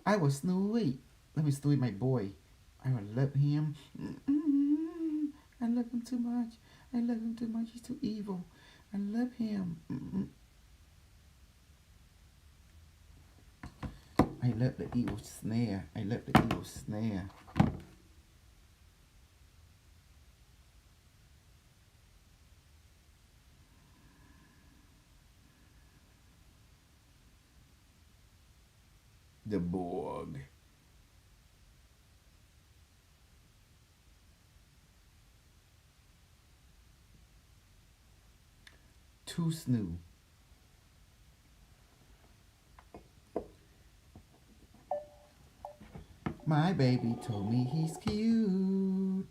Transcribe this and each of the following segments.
I was Snowy. Let me Snowy, my boy. I love him. I love him too much. I love him too much. He's too evil. I love him. I love the evil snare. I love the evil snare. The Borg. Too snoo. My baby told me he's cute.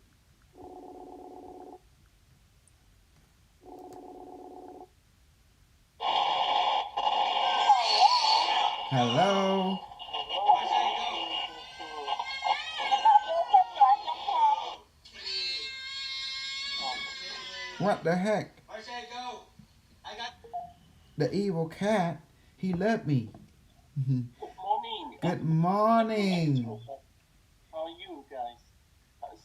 Hello. What the heck? The evil cat. He loved me. Morning. Good morning. How are you guys?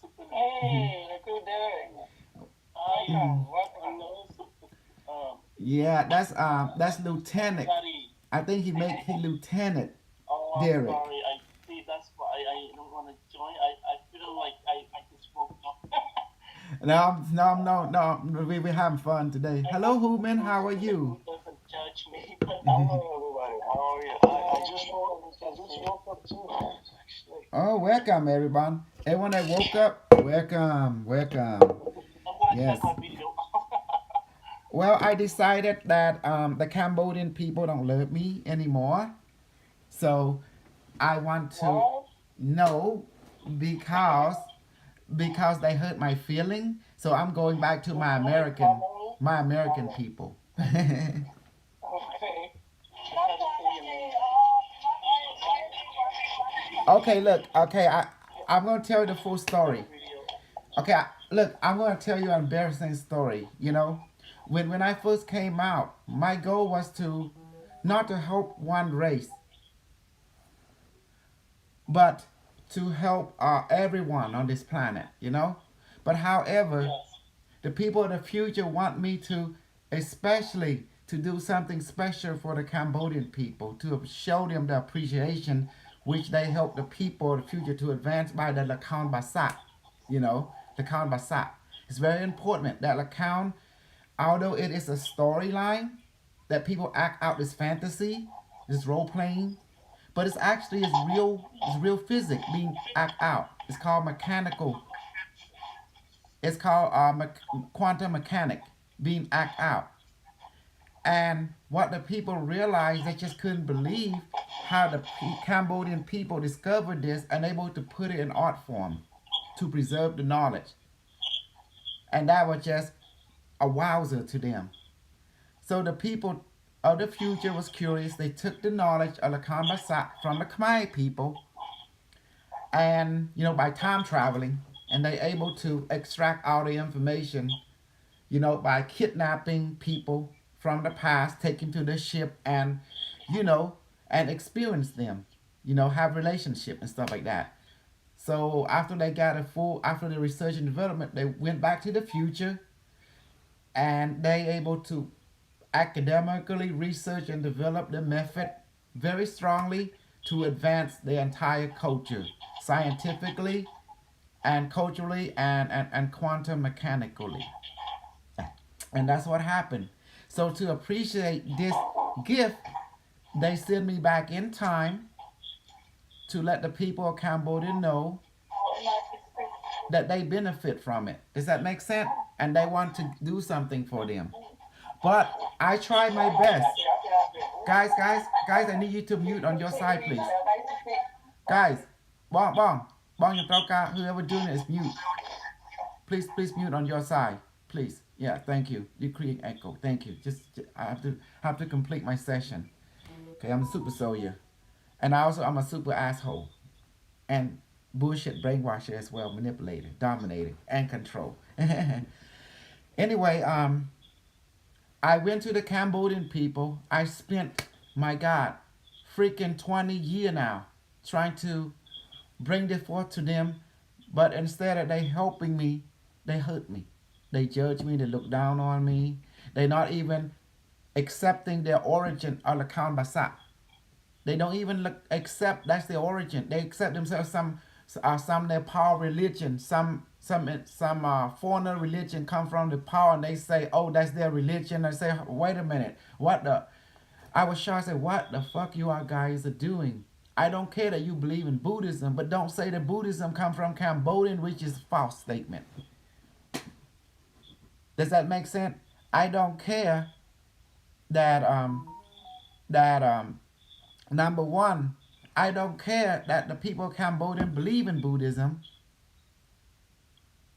Superman. Hey, good day. What hello, Yeah, that's Lieutenant. buddy. I think he Lieutenant Oh, I'm Derek. sorry. I see. That's why I don't want to join. I feel like I just woke up. No. We having fun today. Hello, Human. How are you? Doesn't judge me, but Hello, everybody. How are you? I just woke up too, actually. Oh, welcome everyone. Everyone that woke up, welcome. I'm gonna Yes. check my video. Well, I decided that the Cambodian people don't love me anymore, so I want to What? know because they hurt my feeling. So I'm going back to my What American family? people. Okay. That's pretty amazing. Okay, look. Okay, I'm gonna tell you the full story. Video. Okay, look. I'm gonna tell you an embarrassing story. You know, when I first came out, my goal was to not to help one race, but to help everyone on this planet. You know, but however, Yes. the people of the future want me to, especially to do something special for the Cambodian people, to show them the appreciation which they help the people of the future to advance by the Lakan Basak. You know, Lakan Basak. It's very important that Lakan, although it is a storyline that people act out this fantasy, this role playing, but it's actually it's real physics being act out. It's called mechanical, it's called quantum mechanic being act out. And what the people realized, they just couldn't believe how the Cambodian people discovered this and able to put it in art form to preserve the knowledge. And that was just a wowzer to them. So the people of the future was curious. They took the knowledge of the Kambasa from the Khmer people, and by time traveling, and they able to extract all the information, by kidnapping people from the past, taking to the ship, and you know, and experience them, have relationship and stuff like that. So after they got after the research and development, they went back to the future, and they able to academically research and develop the method very strongly to advance the entire culture scientifically and culturally and quantum mechanically. And that's what happened. So to appreciate this gift, they send me back in time to let the people of Cambodia know that they benefit from it. Does that make sense? And they want to do something for them. But I try my best. Guys, I need you to mute on your side, please. Guys, bong, your broca, whoever doing it is mute. Please mute on your side, please. Yeah, thank you. You create echo. Thank you. I have to complete my session. Okay, I'm a super soldier, and I'm a super asshole, and bullshit brainwasher as well, manipulator, dominator, and control. Anyway, I went to the Cambodian people. I spent, my God, freaking 20 years now trying to bring this forth to them, but instead of they helping me, they hurt me. They judge me, they look down on me. They're not even accepting their origin or the Khan Basa. They don't even look, accept that's their origin. They accept themselves some their power religion, some foreigner religion come from the power, and they say, oh, that's their religion. I say, wait a minute, what the? I was shocked. I said, what the fuck you are guys are doing? I don't care that you believe in Buddhism, but don't say that Buddhism come from Cambodian, which is a false statement. Does that make sense? I don't care that number one, I don't care that the people of Cambodian believe in Buddhism.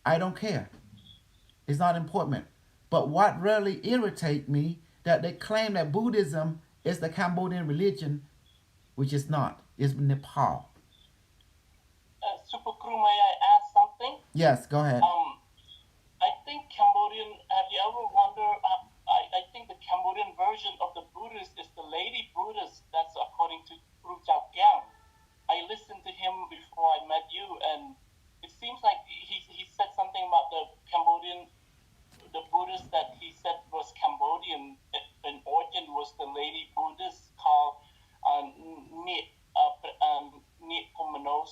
I don't care. It's not important. But what really irritates me that they claim that Buddhism is the Cambodian religion, which is not. It's Nepal. Super Crew, may I ask something? Yes, go ahead. I think Cambodian. Have you ever wondered? I think the Cambodian version of the Buddhist is the lady Buddhist. That's according to Ruchao. I listened to him before I met you, and it seems like he said something about the Buddhist that he said was Cambodian. In origin was the lady Buddhist called Niet Komanos.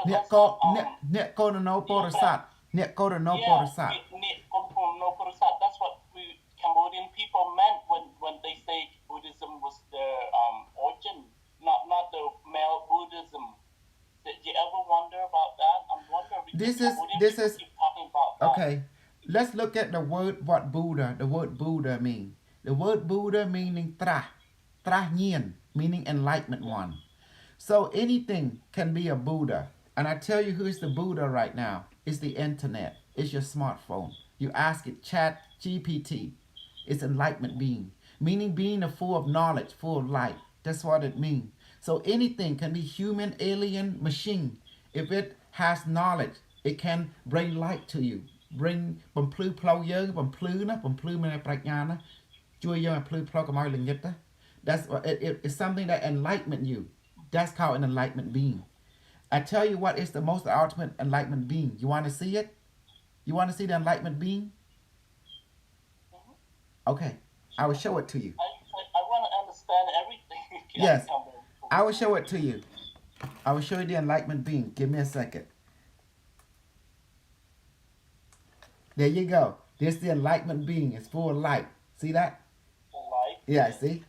អ្នកក៏នៅបរិស័ទអ្នកក៏នៅបរិស័ទ That's what we Cambodian people meant when they say Buddhism was their origin, not the male Buddhism. Did you ever wonder about that? I'm wondering because This is keep talking about that. okay. Let's look at the word what Buddha. The word Buddha mean. The word Buddha meaning trah nhiên, meaning enlightenment one. So anything can be a Buddha. And I tell you who is the Buddha right now. It's the internet. It's your smartphone. You ask it, chat GPT. It's enlightenment being. Meaning being a full of knowledge, full of light. That's what it means. So anything can be human, alien, machine. If it has knowledge, it can bring light to you. Bring បំភ្លឺផ្លូវយើងបំភ្លឺណាបំភ្លឺមានប្រាជ្ញាណាជួយយើងឲ្យភ្លឺផ្លូវកុំឲ្យល្ងិតណា That's it's something that enlightenment you. That's called an enlightenment being. I tell you what is the most ultimate enlightenment being. You want to see it? You want to see the enlightenment being? Okay, I will show it to you. I want to understand everything. Yes, I will show it to you. I will show you the enlightenment being. Give me a second. There you go. This is the enlightenment being. It's full of light. See that? Light. Yeah, see?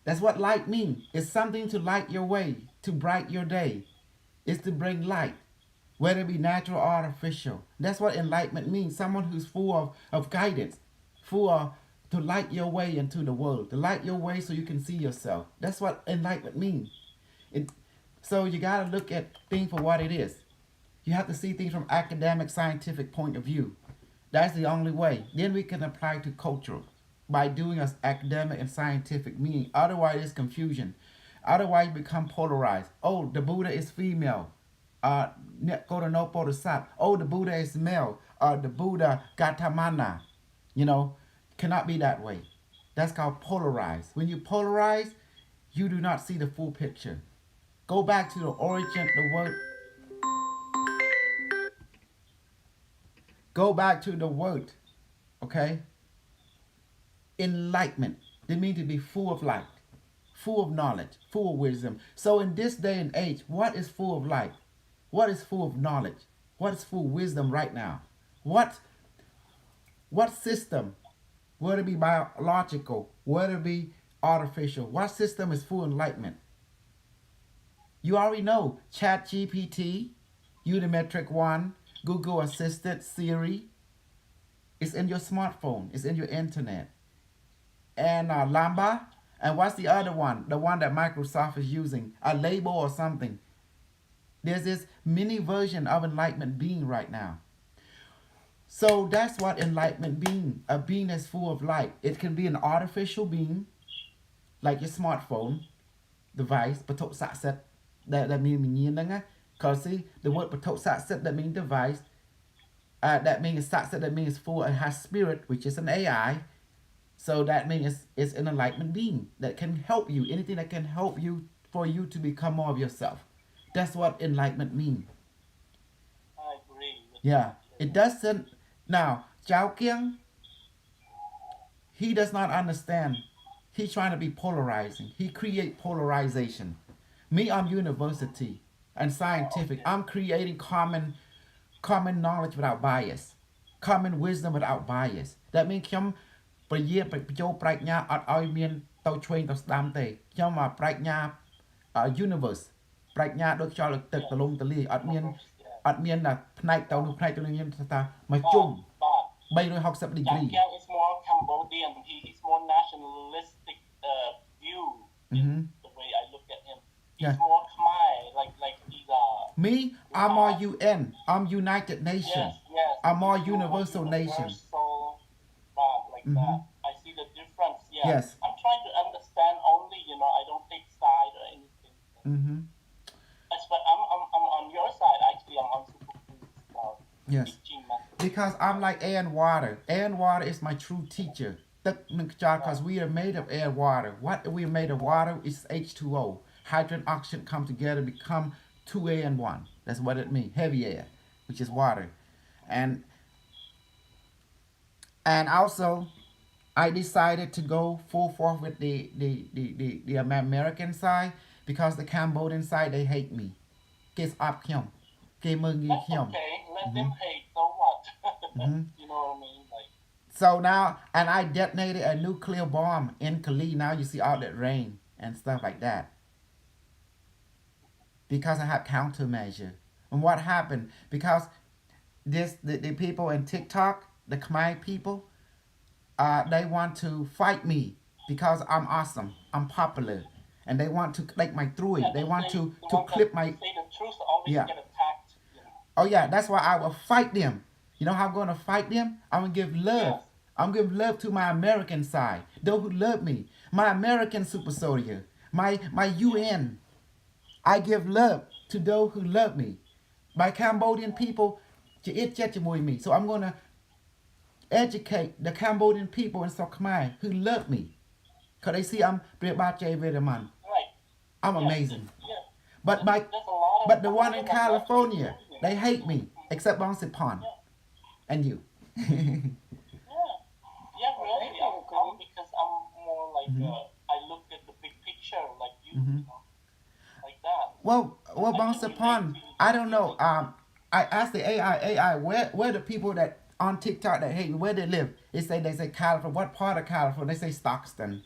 That's what light means. It's something to light your way, to bright your day. It's to bring light, whether it be natural or artificial. That's what enlightenment means. Someone who's full of guidance, full of to light your way into the world, to light your way so you can see yourself. That's what enlightenment means. So you got to look at things for what it is. You have to see things from academic, scientific point of view. That's the only way. Then we can apply to cultural by doing as academic and scientific meaning. Otherwise, it's confusion. Otherwise, you become polarized. Oh, the Buddha is female. Oh, the Buddha is male. The Buddha Gautama. You know, cannot be that way. That's called polarized. When you polarize, you do not see the full picture. Go back to the origin, the word. Go back to the word, okay? Enlightenment. They mean to be full of light, full of knowledge, full of wisdom. So in this day and age, what is full of light? What is full of knowledge? What is full of wisdom right now? What system, whether it be biological, whether it be artificial, what system is full enlightenment? You already know. Chat GPT, Unimetric One, Google Assistant, Siri. It's in your smartphone. It's in your internet. And Lambda. And what's the other one? The one that Microsoft is using. A label or something. There's this mini version of enlightenment being right now. So that's what enlightenment being. A being that's full of light. It can be an artificial being. Like your smartphone device. That means because see, the word that means device. That means that means full. It has spirit, which is an AI. So that means it's an enlightenment being that can help you. Anything that can help you for you to become more of yourself. That's what enlightenment means. I agree with Yeah. that. Yes. It doesn't. Now, Chao Kiang, he does not understand. He's trying to be polarizing. He create polarization. Me, I'm university and scientific. Okay. I'm creating common knowledge without bias, common wisdom without bias. That means ខ្ញុំពជាបញ្ចូលប្រាជ្ញាអត់ឲ្យមានទៅឆ្វេងទៅស្ដាំទេខ្ញុំមកប្រាជ្ញា universe ប្រាជ្ញាដូចខ្យល់ទឹក Yes. ទលំទលាយអត់មាន Universe, yeah. អត់មានផ្នែកទៅនោះផ្នែកទៅនេះមានថាមកជុំ But 360 Yang degree Yang is more Cambodian. He's more nationalistic view in Mhm. the way I look at him. He's Yeah. more Khmer, like he's Me, I'm more UN. I'm United Nations. yes, yes. I'm more he's universal nation. Universal, like Mhm. that. I see the difference. Yeah. Yes. I'm trying to understand only. I don't take side or anything. Mm-hmm. But I'm on your side actually. I'm on Superkrucomander Yes. teaching method. Because I'm like air and water. Air and water is my true teacher. Because we are made of air and water. What we are made of water is H2O. Hydrogen, oxygen come together, become 2 air and 1. That's what it means. Heavy air, which is water. And also, I decided to go full force with the American side because the Cambodian side, they hate me. Kiss up him. That's okay. Let them hate. So what? Mhm. You know what I mean? Like. So now, and I detonated a nuclear bomb in Kali. Now you see all that rain and stuff like that. Because I have countermeasure. And what happened? Because the people in TikTok, the Khmer people, they want to fight me because I'm awesome. I'm popular. And they want to take my through it. Yeah, They want to want clip my. say the truth, always Yeah. get attacked. Oh yeah, that's why I will fight them. You know how I'm going to fight them? I'm going to give love. Yes. I'm going to give love to my American side. Those who love me. My American super soldier. My UN. I give love to those who love me. My Cambodian people, me. So I'm going to educate the Cambodian people in South Khmer who love me. Because they see I'm Vedaman. Right. I'm Yes. amazing. Yeah. But my There's a lot of but the one in Cambodian California, Americans. they hate me, except Bong Sipon and you. Yeah. Yeah, really. I'm because I'm more like I look at the big picture, like you, like that. Well, Bong Sipon, I don't know. I asked the AI, where the people that on TikTok that hate me, where they live? They say California. What part of California? They say Stockton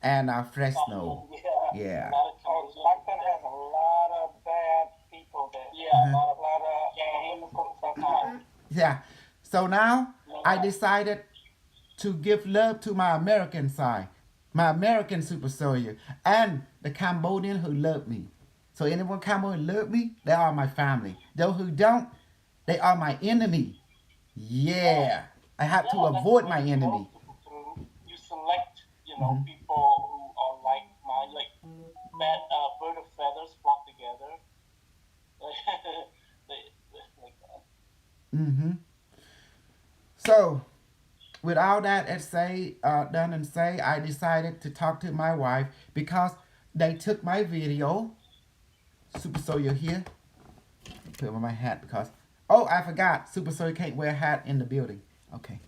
and Fresno. Yeah. A lot of Cambodian- Stockton has a lot of bad people there. Yeah, a lot of gangs. Yeah. So now I decided to give love to my American side, my American super soldier, and the Cambodian who love me. So anyone Cambodian love me, they are my family. Those who don't, they are my enemy. Yeah. I have to avoid my enemy. You select, people who are like mine, like bird of feathers flock together. Like that. Mm-hmm. So, with all that done and say, I decided to talk to my wife because they took my video. Super Soldier here. Put on my hat because. Oh, I forgot. Super Soldier can't wear a hat in the building. Okay.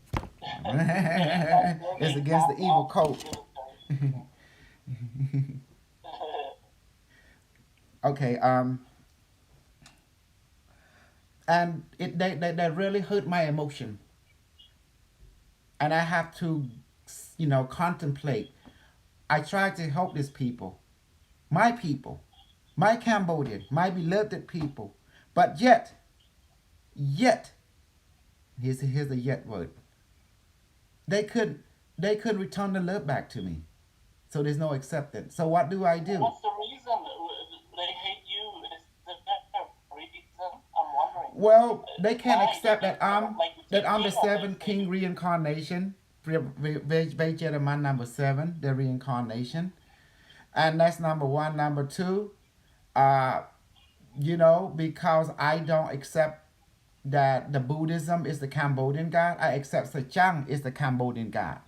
It's against the evil code. Okay. And they really hurt my emotion. And I have to, contemplate. I try to help these people, my Cambodian, my beloved people. But yet, here's a yet word. They could return the love back to me. So there's no acceptance. So what do I do? What's the reason they hate you? Is there a reason? I'm wondering. Well, they can't Why? accept that I'm the King of seventh this king reincarnation. Vegetaman number 7, the reincarnation. And that's number 1. Number 2, because I don't accept that the Buddhism is the Cambodian God, I accept Sachang is the Cambodian God.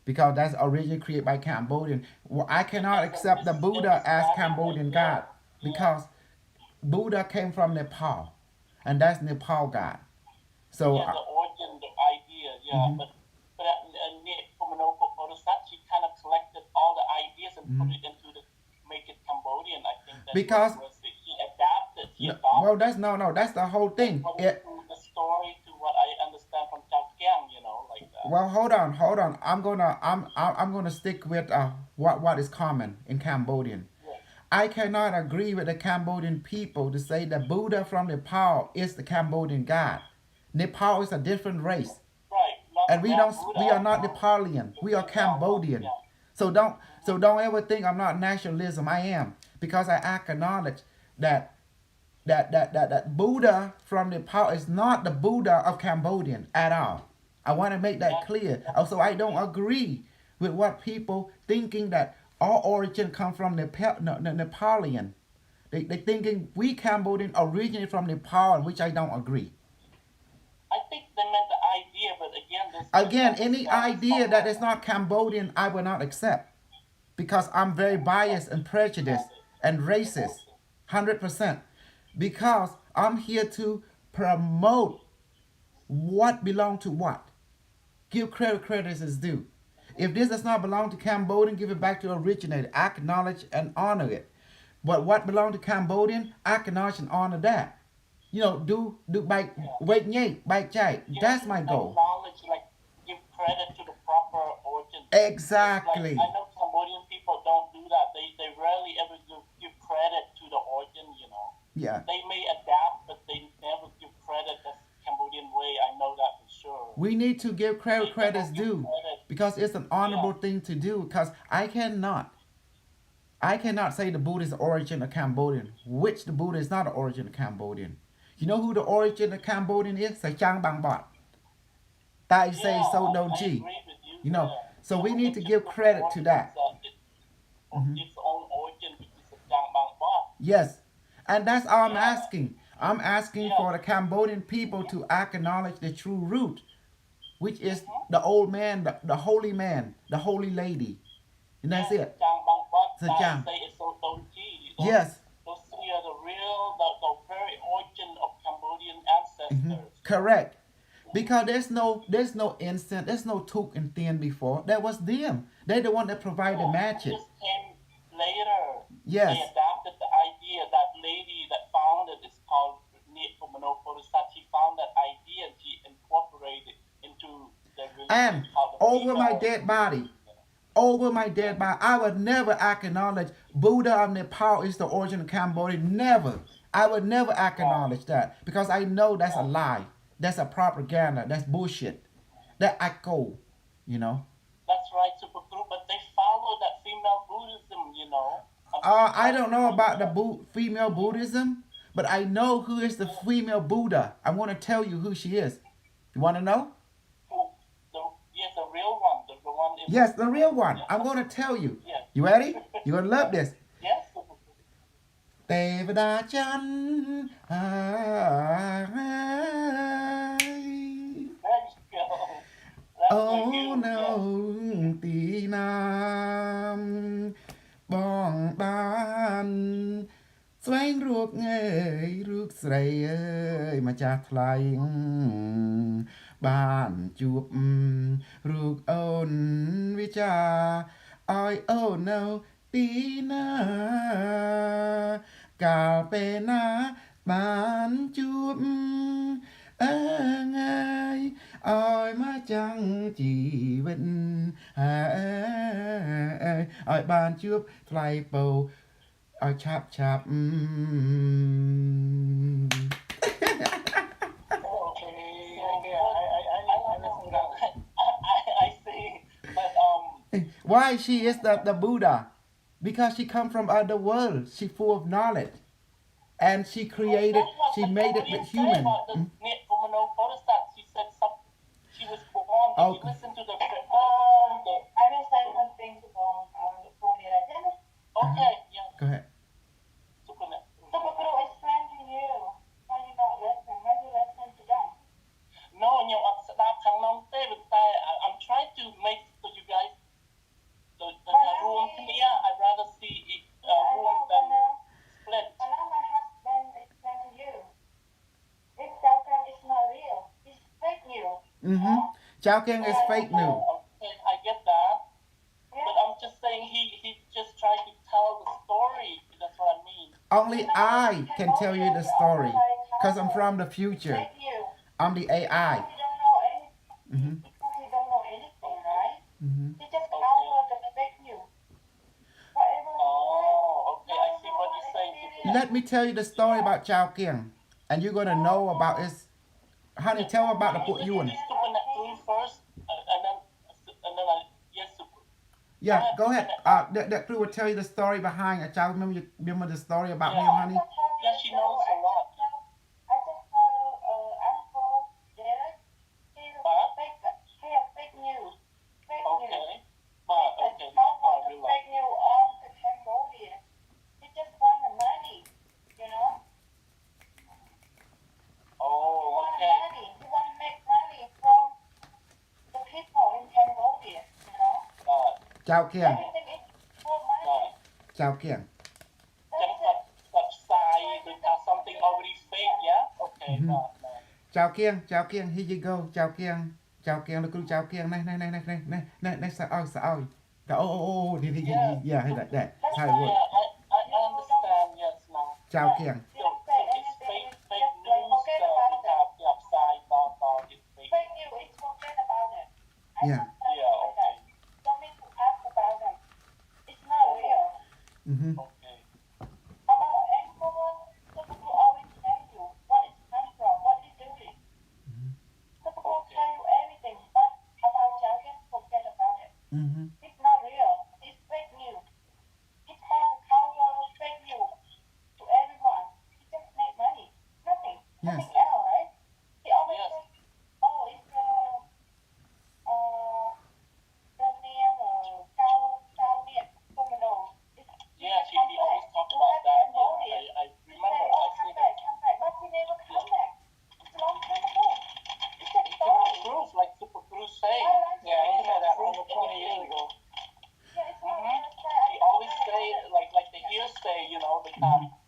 because that's originally created by Cambodian. Well, I cannot accept the Buddha as Cambodian God because Buddha came from Nepal, and that's Nepal God. So, Yeah, the origin, the idea, yeah. mhm. But Komonoko Bodhisattva, she kind of collected all the ideas and put it into the make it Cambodian. I think that Because was it. He adapted, he well, adopted that's no, that's the whole thing. according to the story to what I understand from Chao Kiang, like that. Well, hold on. I'm gonna stick with what is common in Cambodian. Yes, I cannot agree with the Cambodian people to say that Buddha from Nepal is the Cambodian God. Nepal is a different race, right. Not and Buddha, we are not no. Nepalian. We are Cambodian. Yeah, So don't ever think I'm not nationalism. I am, because I acknowledge that that Buddha from Nepal is not the Buddha of Cambodian at all. I want to make that clear. Also, I don't agree with what people thinking that our origin come from Nepalian. They thinking we Cambodian originated from Nepal, which I don't agree. I think they meant the idea, but again, this Again, any idea that is not Cambodian, I will not accept because I'm very biased and prejudiced and racist, 100%. Because I'm here to promote what belong to what. Give credit is due. If this does not belong to Cambodian, give it back to the originator. Acknowledge and honor it. But what belong to Cambodian, acknowledge and honor that. Do by wait nyate, by chai. That's my goal. Knowledge, like give credit to the proper origin. Exactly. Like, I know Cambodian people don't do that. They rarely ever give credit to the origin. Yeah. They may adapt, but they never give credit. That's Cambodian way. I know that for sure. We need to give credit is give due credit. because it's an honorable thing to do. Because I cannot say the Buddha is the origin of Cambodian, which the Buddha is not the origin of Cambodian. You know who the origin of Cambodian is? Say Chang Bang Bot. Tai say so don't I Chi. agree with you. So we need to give credit to that. Its own origin, which is a Jang Bang Bot. Yes. And that's all I'm asking. I'm asking for the Cambodian people to acknowledge the true root, which is the old man, the holy man, the holy lady. And that's it. Jang Bang Bot, So Tai Jang. say it's so don't Chi. Yes. Those three are the very origin of Cambodian ancestors. Correct. Because there's no instant, there's no took and thin before. That was them. They're the one that provided the magic. It just came later. Yes. They adapted the idea. That lady that found it is called Komonoko Bodhisattva. She found that idea and she incorporated into the religion. And called the over my female. dead body, I would never acknowledge Buddha of Nepal is the origin of Cambodia. Never. I would never acknowledge that because I know that's a lie. That's a propaganda. That's bullshit. That echo, That's right, Superkrucomander. But they follow that female Buddhism. I don't know about the female Buddhism, but I know who is the female Buddha. I want to tell you who she is. You want to know? Yes, the real one. The one in Yes, the real one. I'm going to tell you. Yes. You ready? You're going to love this. Yes. เทวดาจันทร์อ้าย There you go. That's โอ้ for you. น้องตีน้ำบ้องบานแสวงรูกเงยรูกใส่เอ้ยมาจากไทยบ้านจูบรูกโอนวิชาอ้อยโอ้เนาตีนากาเปนาบ้านจูบเอ้ยอ้อยมาจังจีเวนเอ้ยอ้อยบ้านจูบไทยเป่าอ้อยชับ I see. But Why she is the Buddha? Because she come from other world. She full of knowledge. And she created, she made it with human. She said something. She was born. Did you listen to the? I will say something about Okay, yeah. Go ahead. Superman. Superguru is friend to you. Why you not listen? Why you listen to them? No, I'm trying to make so you guys Mm-hmm. Chowking is fake news. Okay, I get that. But I'm just saying he just tried to tell the story. That's what I mean. Only I can tell you the story. Because I'm from the future. Fake news. I'm the AI. You don't know anything. Mm-hmm. Because you don't know anything, right? Mm-hmm. You just cover the fake news. Whatever. Oh, okay, I see what you're saying. Let me tell you the story about Chowking. And you're going to know about his... Honey, tell about the put you in. Listen to Supernatural first, and then yes, Super. Yeah, go ahead. That crew will tell you the story behind a child. Remember the story about him, honey? Yeah, she knows a lot. I just know Uncle Derek. He has fake news. Fake news. Okay, but okay, How I about the realize. fake news on the Cambodia? He just want the money, you know? Oh, okay. Money. He want to make money from the people in Cambodia, you know? Chowking. Everything is for money. Chowking. Chẳng Phật sai rồi ta something already fake, yeah? Okay, no. Chowking, here you go. Chowking, the crew Chowking. Này, sợ oi. Yeah, that. That's how it Yeah, works. I understand, yes, now. Chowking. So it's fake news, the upside down, it's fake. Fake news is forget about it. Yeah. Yeah, okay. Don't need to ask about them. It's not real. Mm-hmm. Okay. About anyone, people will always tell you what it comes from, what it's doing. People will tell you everything, but about jargon, forget about it. Mm-hmm. It's not real. It's fake news. It's called the cover fake news to everyone. He just make money. Nothing. Yes. Nothing else, right? He always Yes. say, oh, it's the name Cao Niệm Criminal. Yeah, he always talk about that. Yeah, I remember. I Come think back, but he never come back. It's a long time ago. It's a he story. cannot prove, like Super Cruz say. Yeah, he said that Proof over 20 years anything. ago. Yeah, it's not Mhm. real. He always say like the hearsay, you know, the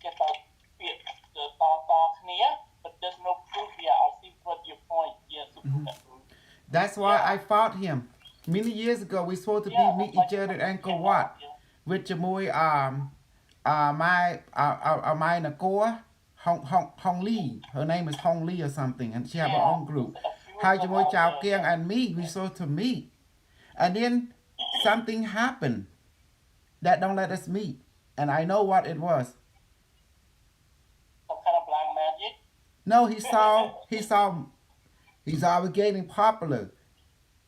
get the talk here, but there's no proof here. I see what your point. Yes, Super Cruz. That's why I fought him. Many years ago, we supposed to be meet each other at Angkor Wat with Jamoy my Nakor Hong Lee. Her name is Hong Lee or something, and she have her own group. How Jamoy Chao Kiang and me, we supposed to meet, and then something happened that don't let us meet, and I know what it was. Some kind of black magic. No, he saw we getting popular,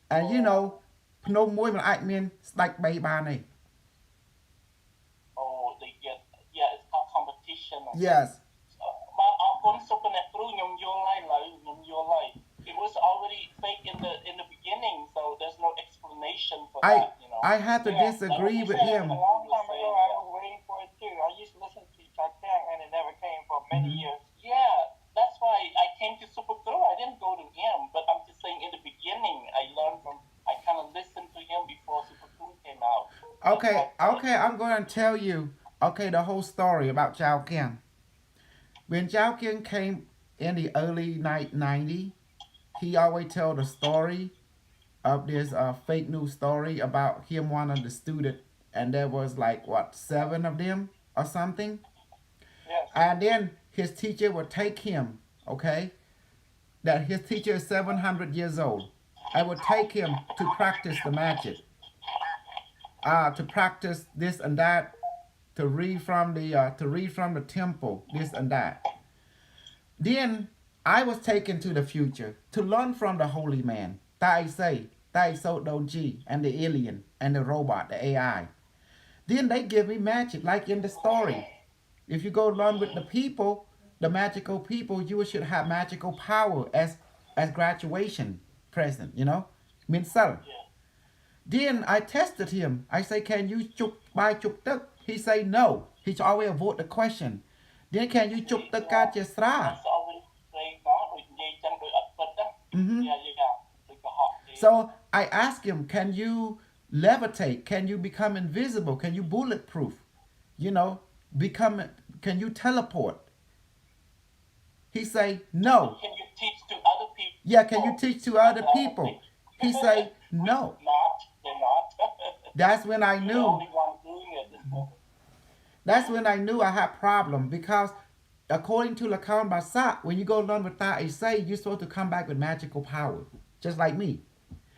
and you know, no more than I mean, like baby. Oh, they get it's called competition. Yes. បាទអរគុណ Supernatural ខ្ញុំយល់ហើយឥឡូវខ្ញុំយល់ហើយ It was already fake in the beginning, so there's no explanation for that, you know. I have to disagree with him. A long time ago, I was waiting for it too. I used to listen to Chakang and it never came for many years. Yeah, that's why I came to Superkrucomander. I didn't go to him, but I'm just saying in the beginning, I kind of listened to him before Superkrucomander came out. Okay, I'm going to tell you, the whole story about Chao Kiang. When Chao Kiang came in the early 90s, he always tell the story of this fake news story about him, one of the students, and there was like, 7 of them or something? Yes. And then his teacher would take him, okay? That his teacher is 700 years old. I would take him to practice the magic. To practice this and that, to read from the temple, this and that. Then I was taken to the future to learn from the holy man, Tai So Doji, and the alien and the robot, the AI. Then they give me magic, like in the story. If you go learn with the people, the magical people, you should have magical power as graduation present, you know? Minsal. Then I tested him. I say, can you buy chuk tuk? He say no. He always avoid the question. Then can you chuk tuk ka che sra? That's already saying now, with Nathan, with Akpata. Yeah. So I asked him, can you levitate? Can you become invisible? Can you bulletproof? You know, can you teleport? He say no. Can you teach to other people Yeah, can you teach to other people? He say, no. They're not. That's when I You're the knew. only one doing it. That's when I knew I had problem because according to Lacan Basat, when you go learn with that, say you're supposed to come back with magical power, just like me.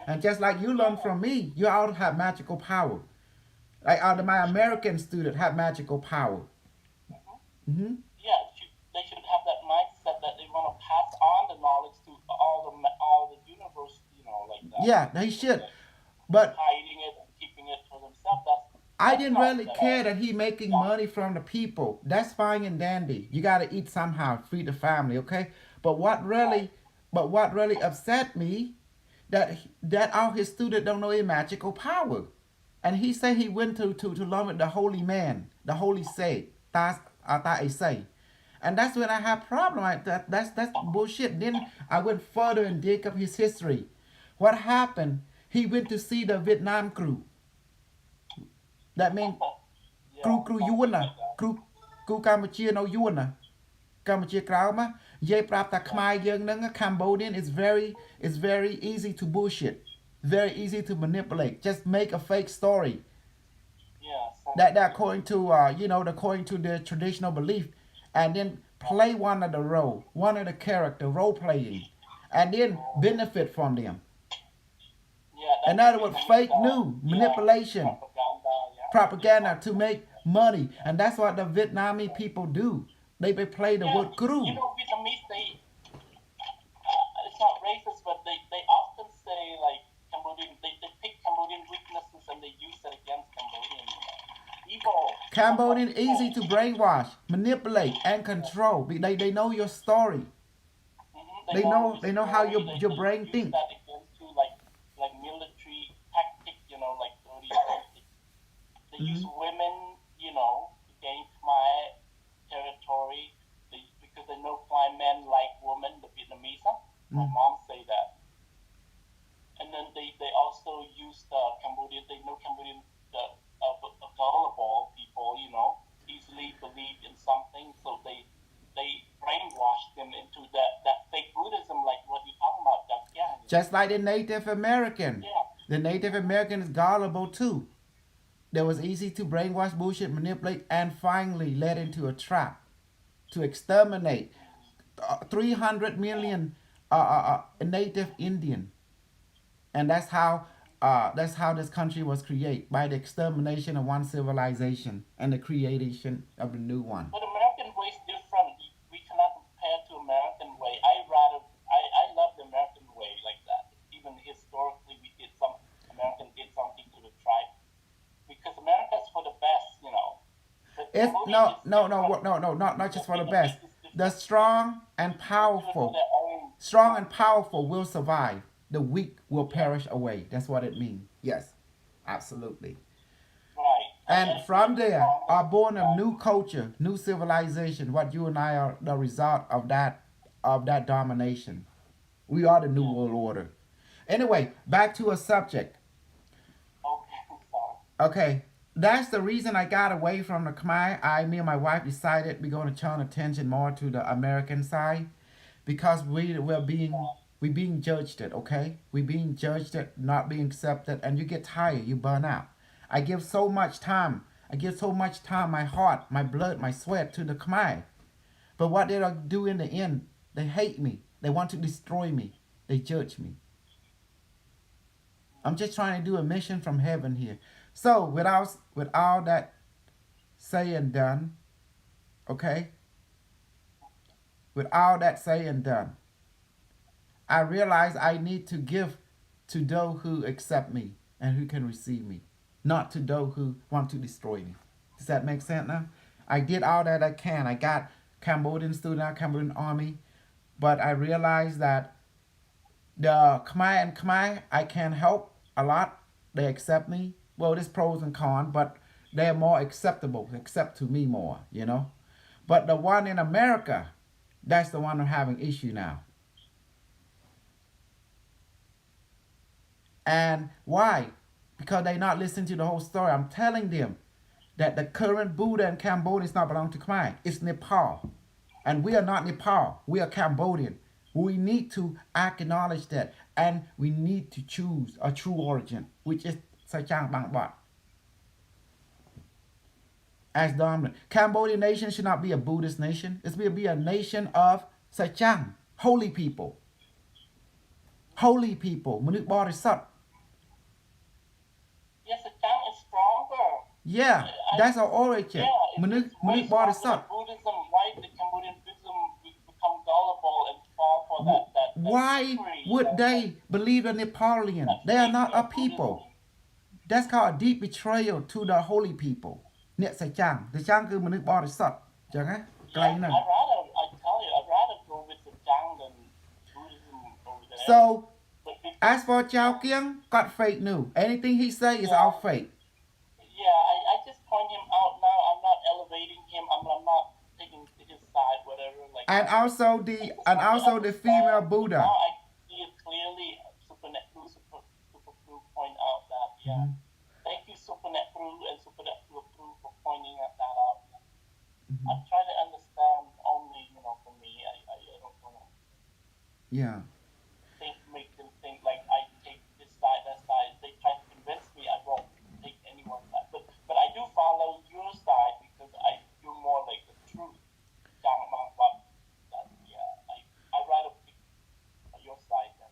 And just like you learn from me, you all have magical power. Like my American student have magical power. Hmm. Yeah, they should have that mindset that they want to pass on the knowledge to all the universe, like that. Yeah, they should. Like, But hiding it and keeping it for themselves. I That's didn't not really care that he making money from the people. That's fine and dandy. You got to eat somehow, feed the family, okay? But what really upset me that all his students don't know a magical power, and he said he went to learn with the holy man, the holy say, I say, and that's when I had problem. That's bullshit. Then I went further and dig up his history. What happened? He went to see the Vietnam crew. That means crew yun à crew Cambodia no yun à Cambodia ក្រោមនិយាយប្រាប់ថាខ្មែរយើងហ្នឹង Cambodian is very easy to bullshit, very easy to manipulate, just make a fake story that according to according to the traditional belief, and then play one of the role, one of the character role playing, and then benefit from them. In other words, fake news, manipulation, propaganda to make money, and that's what the Vietnamese people do. They play the word crew. Vietnamese, it's not racist, but they often say like Cambodian, they pick Cambodian weaknesses and they use it against Cambodian people. Cambodian easy to brainwash, manipulate, and control. They know your story. Mm-hmm. They know how your brain thinks. That against you, like military tactic, like dirty tactic. They use women, to gain Khmer territory because they know Khmer men like women, the Vietnamese. My mom say that. And then they also use the Cambodian. They know Cambodian gullible people, easily believe in something, so they brainwash them into that fake Buddhism, like what you're talking about. Just like the Native American. Yeah. The Native American is gullible too. That was easy to brainwash, bullshit, manipulate, and finally led into a trap to exterminate 300 million native Indian. And that's how this country was created, by the extermination of one civilization and the creation of the new one. But American way is different. We cannot compare to American way. I love the American way like that. Even historically, American did something to the tribe. Because America's for the best, It's not just for the best. The strong and powerful will survive. The weak will perish away. That's what it means. Yes, absolutely. Right. And from there are born a new culture, new civilization. What you and I are the result of that domination. We are the new world order. Anyway, back to a subject. Okay, that's the reason I got away from the Khmer. Me and my wife decided we're going to turn attention more to the American side, because we're being judged it, okay? We're being judged it, not being accepted, and you get tired, you burn out. I give so much time, my heart, my blood, my sweat to the Khmer. But what they do in the end, they hate me. They want to destroy me. They judge me. I'm just trying to do a mission from heaven here. So, with all that say and done, okay? With all that say and done, I realize I need to give to those who accept me and who can receive me, not to those who want to destroy me. Does that make sense now? I did all that I can. I got Cambodian student, Cambodian army, but I realized that the Khmer, I can help a lot. They accept me. Well, there's pros and cons, but they're more acceptable, accept to me more, But the one in America, that's the one I'm having issue now. And why? Because they not listening to the whole story. I'm telling them that the current Buddha in Cambodia is not belong to Khmer. It's Nepal. And we are not Nepal. We are Cambodian. We need to acknowledge that, and we need to choose a true origin, which is Sachang Bangbat. As dominant. Cambodian nation should not be a Buddhist nation. It's to be a nation of Sachang, holy people. Holy people. Manuk Bodhisattva. Yes, the Tang is stronger. Yeah, that's our origin. Yeah, Manuk it's way stronger than Bodhisattva. Buddhism. Why did Cambodian Buddhism become gullible and fall for that Why history, would they believe in Nepalian? They are not a people. That's called a deep betrayal to the holy people. Net Sachang. Sachang คือมนุษย์บริสุทธิ์จังไงไกลนั่น I tell you, I'd rather go with the Tang than Buddhism over there. So, But as for Chao Kiang, got fake news. Anything he say is all fake. yeah, I just point him out now. I'm not elevating him. I'm not taking his side, whatever. Like, And also the female Buddha. now I see it clearly. Supernet Crew point out that. Yeah. Thank you, Supernet Crew and Supernet Crew for pointing that out. I try to understand only, for me. I don't want to Yeah. make them think like I take this side, that side. They try to convince me I won't take anyone's side. But I do follow your side because you're more like the truth. I'd rather pick your side than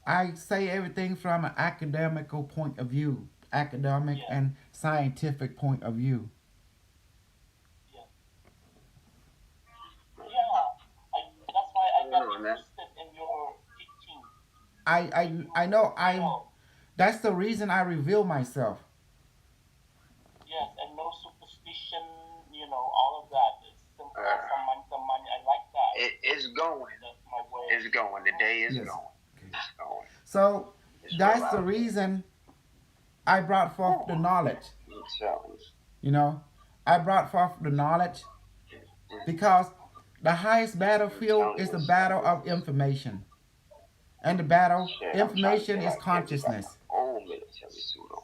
I say everything from an academical point of view, academic and scientific point of view. That's why I got interested in your teaching. I know that's the reason I reveal myself. Yes, and no superstition, all of that. It's simple, some money. I like that. It's going. That's my way. It's going. The day is Yes. going. It's going. So It's that's real the out. reason I brought forth the knowledge. I brought forth the knowledge because the highest battlefield is the battle of information. And the battle, information is consciousness. Old military suit on.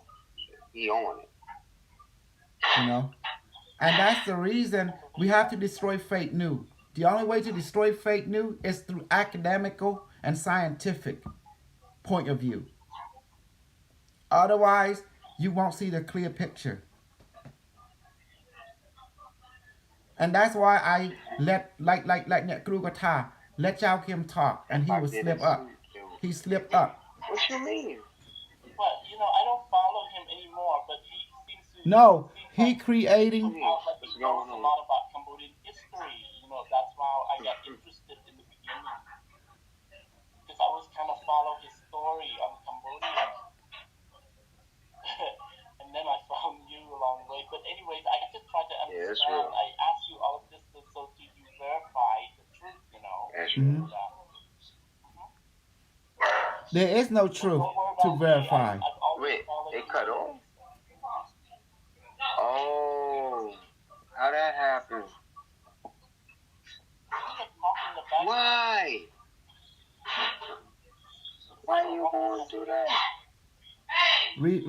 He on it. And that's the reason we have to destroy fake news. The only way to destroy fake news is through academical and scientific point of view. Otherwise, you won't see the clear picture. And that's why I let Net Krugata let Chao Kim talk, and he would slip up. He slipped up. What you mean? But I don't follow him anymore. But he seems to. No, he creating. He knows a lot about Cambodian history. That's why I got interested in the beginning because I was kind of follow his story on Cambodia, and then I found you along the way. But anyways, I just tried to understand. I asked you all of this so you verify the truth. That's real. There is no truth to verify. Wait, they cut off? Oh, how that happened? Why? Why you going to do that?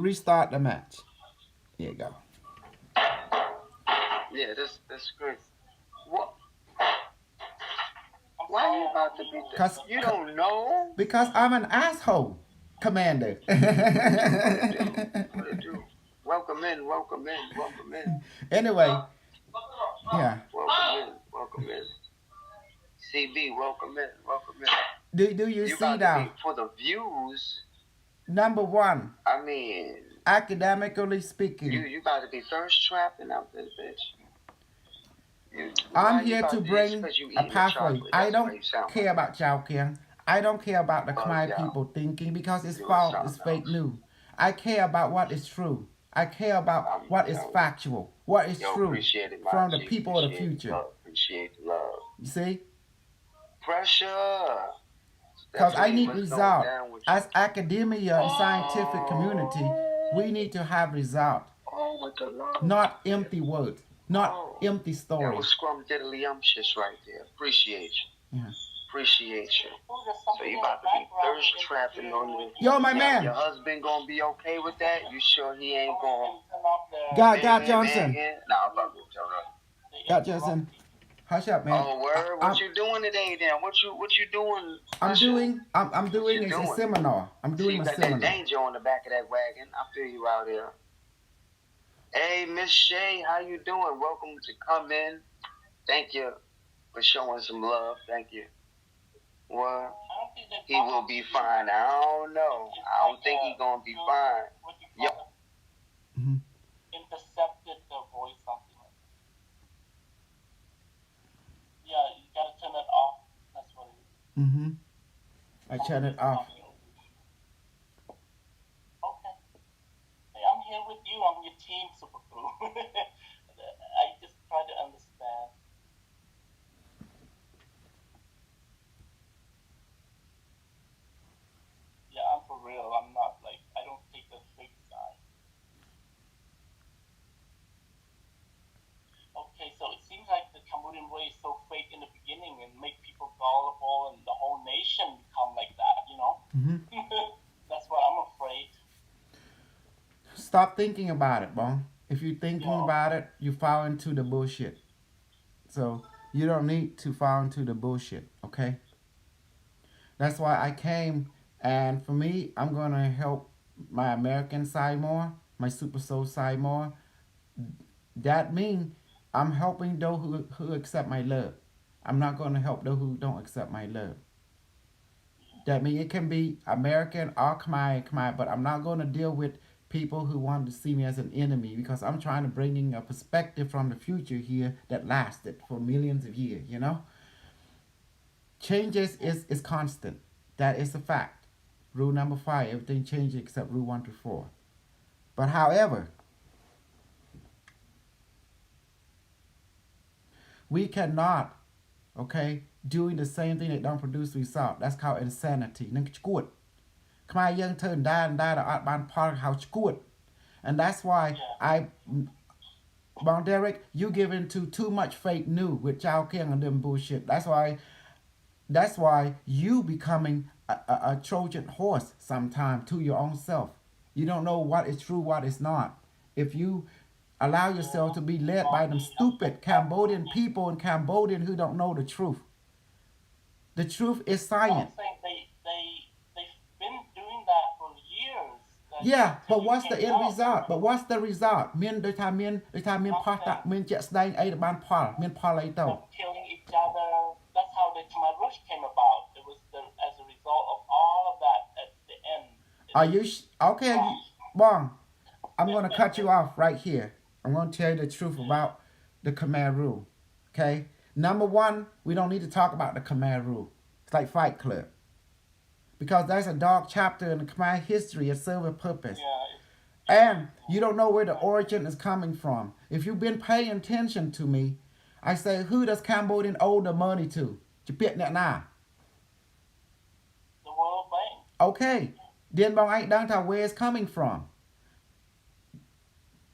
Restart the match. There you go. Yeah, that's great. What? Why are you about to be? You don't know. Because I'm an asshole, Commander. What it do? Welcome in. Anyway, yeah. Welcome in. CB, welcome in. Do you see got to now? be, for the views. Number one, I mean, academically speaking, you about to be thirst trapping out this bitch. I'm here to bring a pathway. I don't care about Chao Kiang. I don't care about the Khmer people thinking because it's false, it's fake news. I care about what is true. I care about what is factual, what is true from the people of the future. Appreciate the love. You see? Pressure. Because I need result. As academia and scientific community, we need to have result. Not empty words. Not empty That stories. was scrum diddly-umptious right there. Appreciate you. Yeah. Appreciate you. So you about to be thirst trapping on you. Yo, my man. Your husband gonna be okay with that? You sure he ain't gonna? God Johnson. Nah, I'm about to tell her. God Johnson. Hush up, man. Oh, word. What you doing today then? What you doing? I'm special? I'm doing you a doing? seminar. I'm See, doing you a got that seminar. danger on the back of that wagon. I feel you out here. Hey, Miss Shay, how you doing? Welcome to come in. Thank you for showing some love. Thank you. Well, I don't think that he will be fine. I don't know. I don't think he's gonna be fine. What you Yep. call Mm-hmm. it? Intercepted the voice, something like that. Yeah, you gotta turn it off. That's what it is. Mm-hmm. I turn it off. Okay. Hey, I'm here with you. I'm your team, Super Crew. I just try to understand. Yeah, I'm for real. I'm not like, I don't take the fake side. Okay, so it seems like the Cambodian way is so fake in the beginning and make people gullible and the whole nation become like that, you know? Mm-hmm. That's what I'm afraid. Stop thinking about it, Bong. If you're thinking Yeah. about it, you fall into the bullshit. So you don't need to fall into the bullshit, okay? That's why I came, and for me, I'm gonna help my American side more, my super soul side more. That means I'm helping those who accept my love. I'm not gonna help those who don't accept my love. That means it can be American or Khmer, but I'm not gonna deal with people who want to see me as an enemy because I'm trying to bring in a perspective from the future here that lasted for millions of years, you know? Changes is constant. That is a fact. Rule number 5, everything changes except rule 1 to 4. But however, we cannot, okay, doing the same thing that don't produce result. That's called insanity. នឹងឈួត ខ្មែរយើងធ្វើដដែលដល់អត់បានផលហៅឈួត and that's why I Bon Derek, you give into too much fake news with Chao King and them bullshit. That's why you becoming a Trojan horse sometime to your own self. You don't know what is true, what is not. If you allow yourself to be led by them stupid Cambodian people in Cambodia who don't know the truth. The truth is I'm science. saying they've been doing that for years. Like, Yeah, but until what's you the came end out. result? But what's the result? មានដូចថាមានផុសតាមានជាក់ស្ដែងអីដែលបានផលមានផលអីទៅ Them killing each other. That's how the Khmer Rouge came about. It was as a result of all of that at the end. Are you okay? Bong, I'm going to cut you off right here. I'm going to tell you the truth about the Khmer rule. Okay? Number 1, we don't need to talk about the Khmer rule. It's like Fight Club. Because that's a dark chapter in the Khmer history. It serves a purpose. Yeah. And you don't know where the origin is coming from. If you've been paying attention to me, I say, who does Cambodian owe the money to? Chipit net na. The World Bank. Okay. Then Bong ain't done where it's coming from.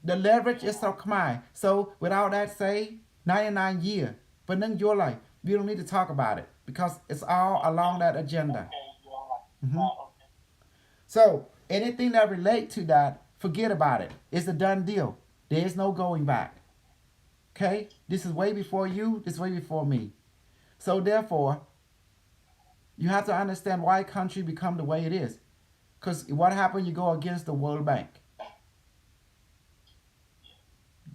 The leverage is so Khmer. So without that say, 99 years. But then you're like, we don't need to talk about it. Because it's all along that agenda. Okay, you're right. Mhm. Okay. So anything that relate to that, forget about it. It's a done deal. There is no going back. Okay? This is way before you. This is way before me. So therefore, you have to understand why country become the way it is. Because what happened? You go against the World Bank.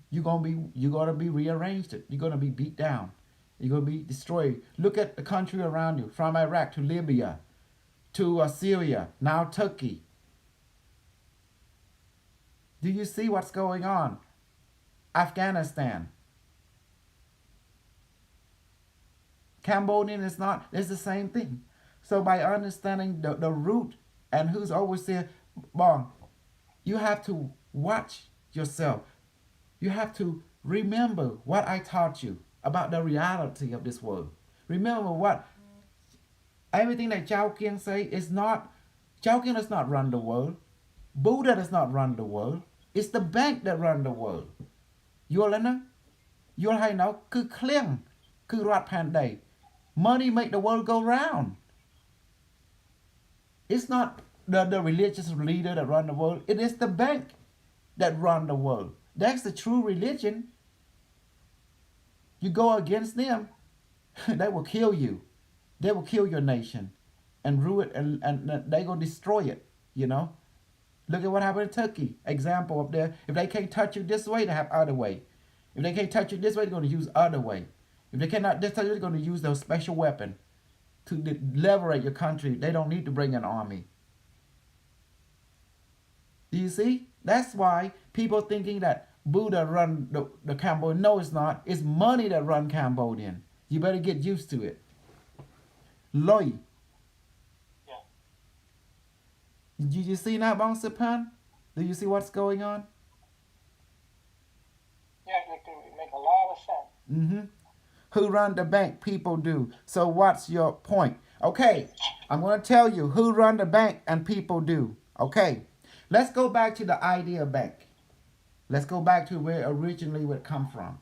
You're gonna be rearranged. You're gonna be beat down. You're gonna be destroyed. Look at the country around you, from Iraq to Libya, to Syria, now Turkey. Do you see what's going on? Afghanistan. Cambodian is not, it's the same thing. So by understanding the root and who's overseer, Bong, you have to watch yourself. You have to remember what I taught you about the reality of this world. Remember what everything that Chao Kiang say is not, Chao Kiang does not run the world. Buddha does not run the world. It's the bank that run the world. You all know? You all know? គឺឃ្លៀង គឺរដ្ឋផែនដី Money make the world go round. It's not the religious leader that run the world. It is the bank that run the world. That's the true religion. You go against them, they will kill you. They will kill your nation and ruin it, and they gonna destroy it. You know. Look at what happened in Turkey. Example up there. If they can't touch you this way, they have other way. If they can't touch you this way, they're gonna use other way. If they cannot this way, they're gonna use those special weapon to liberate your country. They don't need to bring an army. Do you see? That's why people thinking that Buddha run the Cambodian. No, it's not. It's money that run Cambodian. You better get used to it. Loy. Yeah. Did you see that, Bang Sapan? Do you see what's going on? Yeah, it can make a lot of sense. Mm-hmm. Who run the bank? People do. So what's your point? Okay, I'm going to tell you who run the bank and people do. Okay, let's go back to the idea bank. Let's go back to where originally would come from.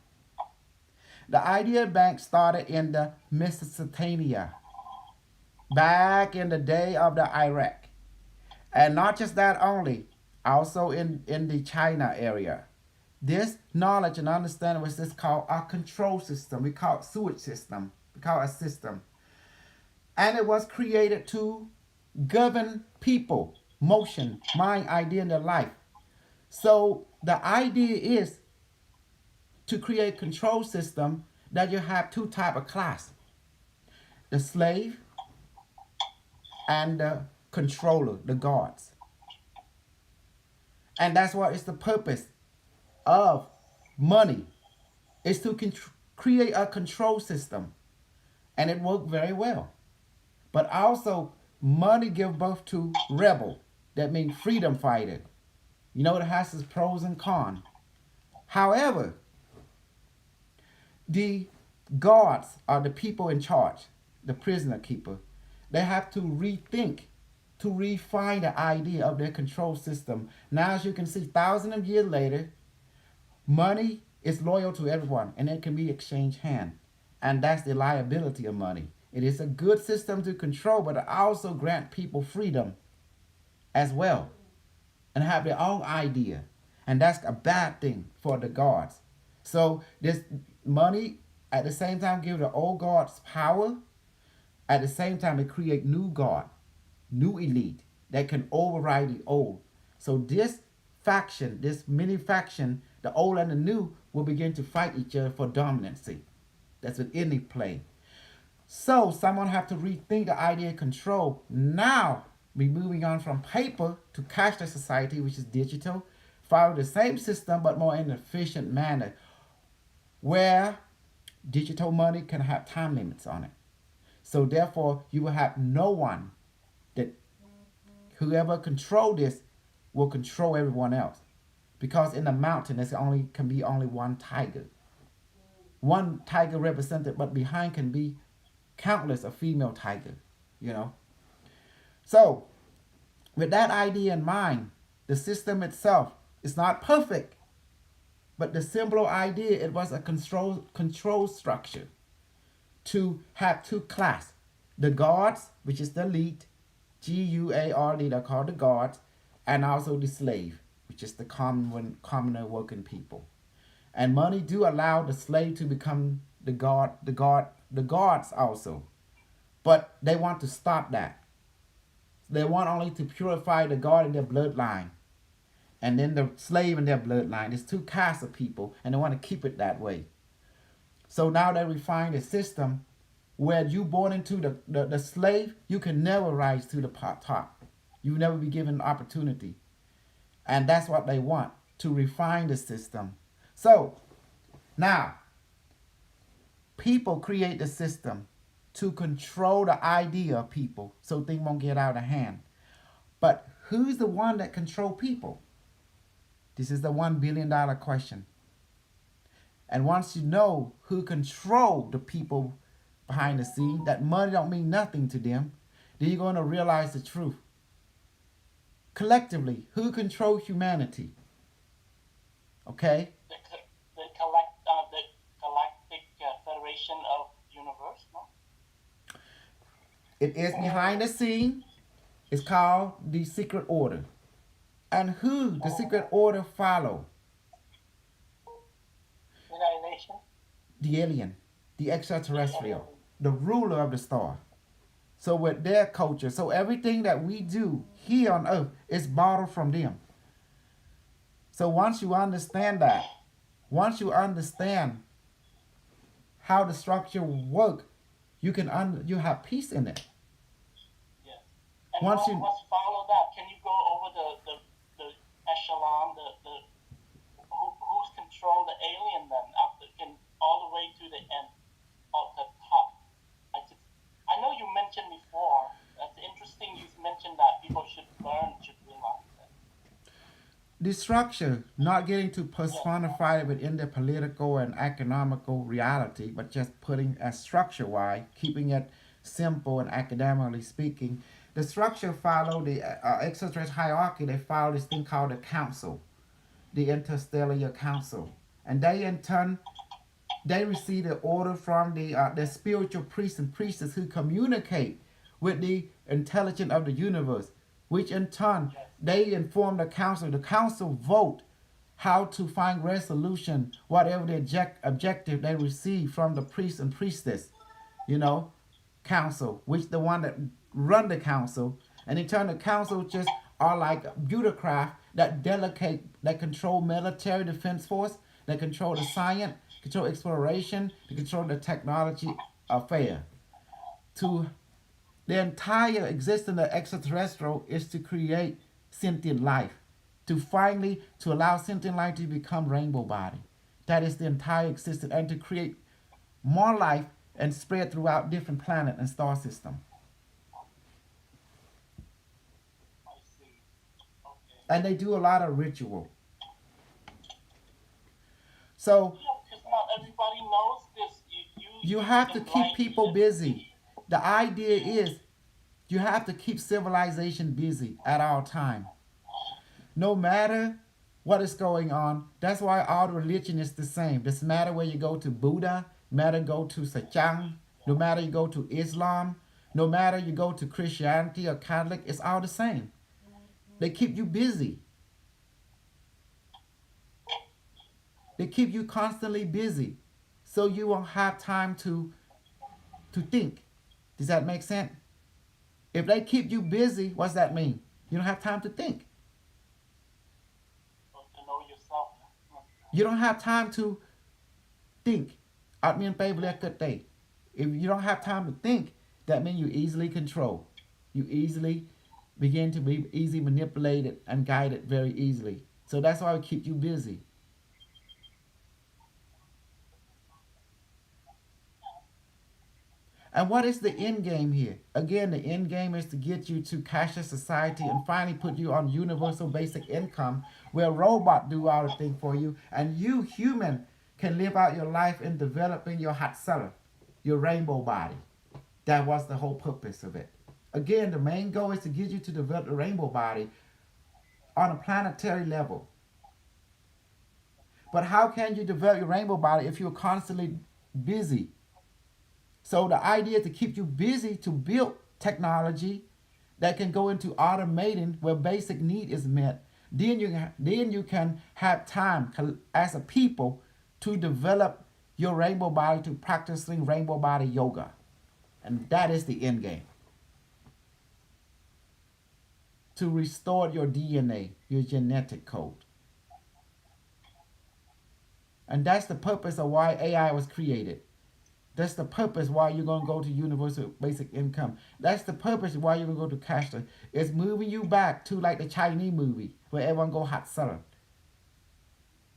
The idea bank started in the Mesopotamia, back in the day of the Iraq. And not just that only, also in the China area. This knowledge and understanding was this called a control system. We call it sewage system. We call it a system. And it was created to govern people, motion, mind, idea, and their life. So the idea is to create control system that you have two type of class. The slave and the controller, the guards. And that's what is the purpose of money, is to create a control system. And it worked very well. But also, money give birth to rebel. That means freedom fighter. You know, it has its pros and cons. However, the guards are the people in charge, the prisoner keeper. They have to rethink, to refine the idea of their control system. Now, as you can see, thousands of years later, money is loyal to everyone and it can be exchanged hand. And that's the liability of money. It is a good system to control, but it also grants people freedom as well and have their own idea. And that's a bad thing for the guards. So this money at the same time gives the old guards power. At the same time, it creates new guard, new elite that can override the old. So this faction, this mini faction, the old and the new, will begin to fight each other for dominancy. That's with any play. So someone have to rethink the idea of control. Now we're moving on from paper to cashless society, which is digital. Follow the same system but more in an efficient manner, where digital money can have time limits on it. So therefore, you will have no one that whoever control this will control everyone else. Because in the mountain, there can be only one tiger. One tiger represented, but behind can be countless of female tiger, you know. So, with that idea in mind, the system itself is not perfect, but the simple idea, it was a control structure to have two classes. The guards, which is the elite, G-U-A-R-D, they're called the guards, and also the slave, which is the commoner working people. And money do allow the slave to become the guards also. But they want to stop that. They want only to purify the guard in their bloodline. And then the slave in their bloodline. There's two castes of people, and they want to keep it that way. So now they refine the system where you born into the slave, you can never rise to the top. You never be given an opportunity. And that's what they want, to refine the system. So, now, people create the system to control the idea of people so things won't get out of hand. But who's the one that control people? This is the $1 billion question. And once you know who control the people behind the scene, that money don't mean nothing to them, then you're going to realize the truth. Collectively, who controls humanity? Okay? The Galactic Federation of Universe, no? It is behind the scene. It's called the Secret Order. And who the Secret Order follow? United Nations. the alien, the extraterrestrial, the ruler of the star. So with their culture, so everything that we do here on earth is borrowed from them. So once you understand that, once you understand how the structure work, you have peace in it. Yes. And Once you let's follow that. Can you go over the echelon, who's control the alien then after can all the way to the end of the top? I know you mentioned before. That's interesting. You mentioned that people should learn, should realize that. the structure, not getting to personify it within the political and economical reality, but just putting a structure wide, keeping it simple and academically speaking. The structure follow the extraterrestrial hierarchy. They follow this thing called the council, the interstellar council, and they in turn they receive the order from the spiritual priests and priestesses who communicate with the intelligence of the universe, which in turn they inform the council. The council vote how to find resolution, whatever the objective they receive from the priest and priestess, you know, council, which the one that run the council, and in turn the council just are like bureaucrats that delegate, that control military defense force, that control the science, control exploration, to control the technology affair. To the entire existence of extraterrestrial is to create sentient life, to finally to allow sentient life to become rainbow body. That is the entire existence, and to create more life and spread throughout different planet and star system. I see. Okay. And they do a lot of ritual. So Yeah, because not everybody knows this. you have to keep enlighten people them. busy. The idea is you have to keep civilization busy at all time. No matter what is going on, that's why all religion is the same. Doesn't matter where you go to Buddha, matter go to Sachang, no matter you go to Islam, no matter you go to Christianity or Catholic, it's all the same. They keep you busy. They keep you constantly busy, so you won't have time to think. Does that make sense? If they keep you busy, what's that mean? You don't have time to think. To know yourself. You don't have time to think. If you don't have time to think, that means you easily control. You easily begin to be easily manipulated and guided very easily. So that's why we keep you busy. And what is the end game here? Again, the end game is to get you to cashless society and finally put you on universal basic income, where robot do all the thing for you, and you human can live out your life in developing your hot cellar, your rainbow body. That was the whole purpose of it. Again, the main goal is to get you to develop the rainbow body on a planetary level. But how can you develop your rainbow body if you're constantly busy? So the idea is to keep you busy to build technology that can go into automating where basic need is met. Then you can have time as a people to develop your rainbow body, to practicing rainbow body yoga. And that is the end game. To restore your DNA, your genetic code. And that's the purpose of why AI was created. That's the purpose why you're going to go to universal basic income. That's the purpose why you're going to go to cashless. It's moving you back to like the Chinese movie where everyone go hot cellar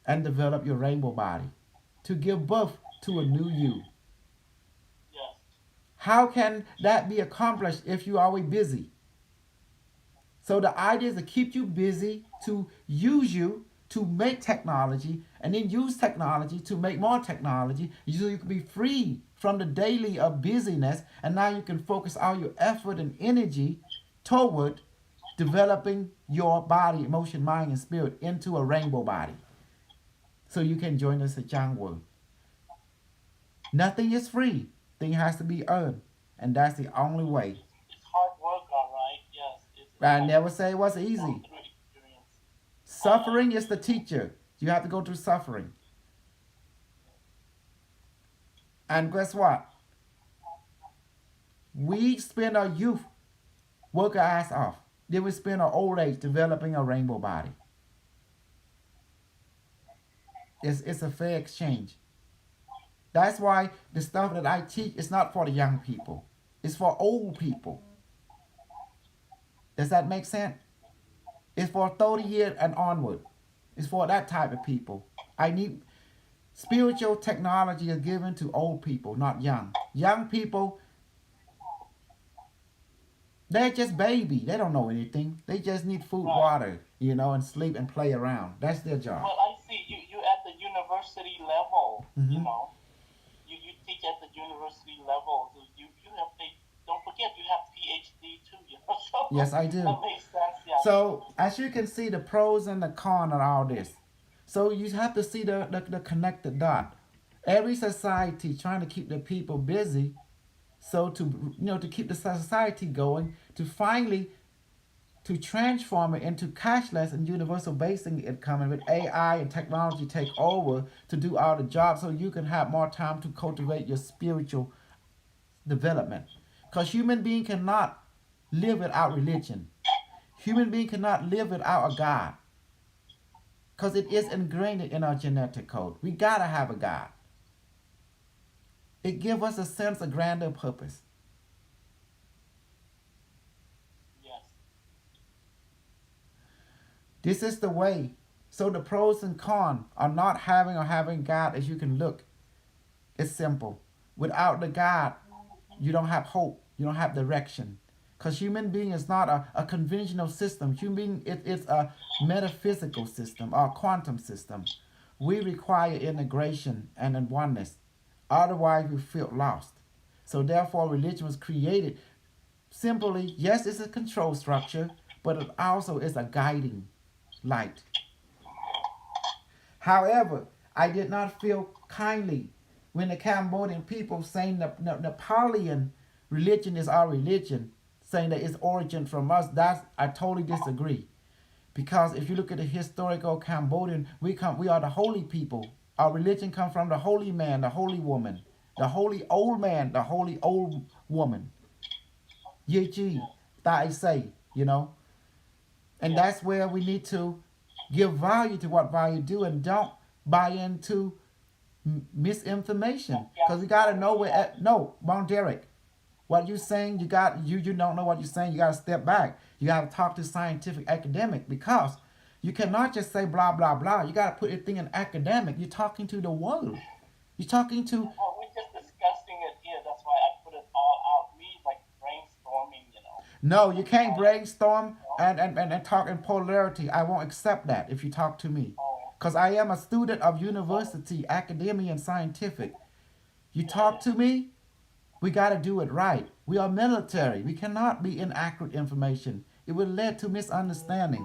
and develop your rainbow body to give birth to a new you. Yes. How can that be accomplished if you're always busy? So the idea is to keep you busy, to use you to make technology, and then use technology to make more technology, so you can be free from the daily of busyness, and now you can focus all your effort and energy toward developing your body, emotion, mind, and spirit into a rainbow body, so you can join the Sachang world. Nothing is free. Thing has to be earned, and that's the only way. It's hard work, all right. Yes. I never say it was easy. Through experience. Suffering is the teacher. You have to go through suffering. And guess what? We spend our youth work our ass off. Then we spend our old age developing a rainbow body. It's a fair exchange. That's why the stuff that I teach is not for the young people. It's for old people. Does that make sense? It's for 30 years and onward. It's for that type of people. I need spiritual technology is given to old people, not young. Young people, they're just baby. They don't know anything. They just need food, Right. water, and sleep and play around. That's their job. Well, I see you at the university level. You Mhm. know, you teach at the university level. So you have don't forget you have PhD too. So Yes, I do. that makes sense. Yeah. So as you can see, the pros and the cons of all this. So you have to see the connected dot. Every society trying to keep the people busy, so to keep the society going, to finally to transform it into cashless and universal basic income, and with AI and technology take over to do all the jobs, so you can have more time to cultivate your spiritual development. Because human being cannot live without religion. Human being cannot live without a God. Because it is ingrained in our genetic code. We gotta have a God. It gives us a sense of grander purpose. Yes. This is the way. So the pros and cons are not having or having God, as you can look. It's simple. Without the God, you don't have hope. You don't have direction. Because human being is not a conventional system. Human being it's a metaphysical system or a quantum system. We require integration and oneness. Otherwise, we feel lost. So therefore, religion was created simply, yes, it's a control structure, but it also is a guiding light. However, I did not feel kindly when the Cambodian people saying the Napoleon religion is our religion, saying that its origin from us. That's I totally disagree. Because if you look at the historical Cambodian, we are the holy people. Our religion comes from the holy man, the holy woman, the holy old man, the holy old woman. Yi Chi, Tai say. And that's where we need to give value to what value do, and don't buy into misinformation. Because we got to know where, no, Mount Derek, what you saying, you don't know what you're saying. You got to step back. You got to talk to scientific academic, because you cannot just say blah blah blah. You got to put your thing in academic. You're talking to the world. You're talking to. Well, we're just discussing it here. That's why I put it all out. Me like brainstorming. No, you can't brainstorm and talk in polarity. I won't accept that if you talk to me. Because I am a student of university, academia, and scientific. You talk to me, we got to do it right. We are military. We cannot be inaccurate information. It will lead to misunderstanding.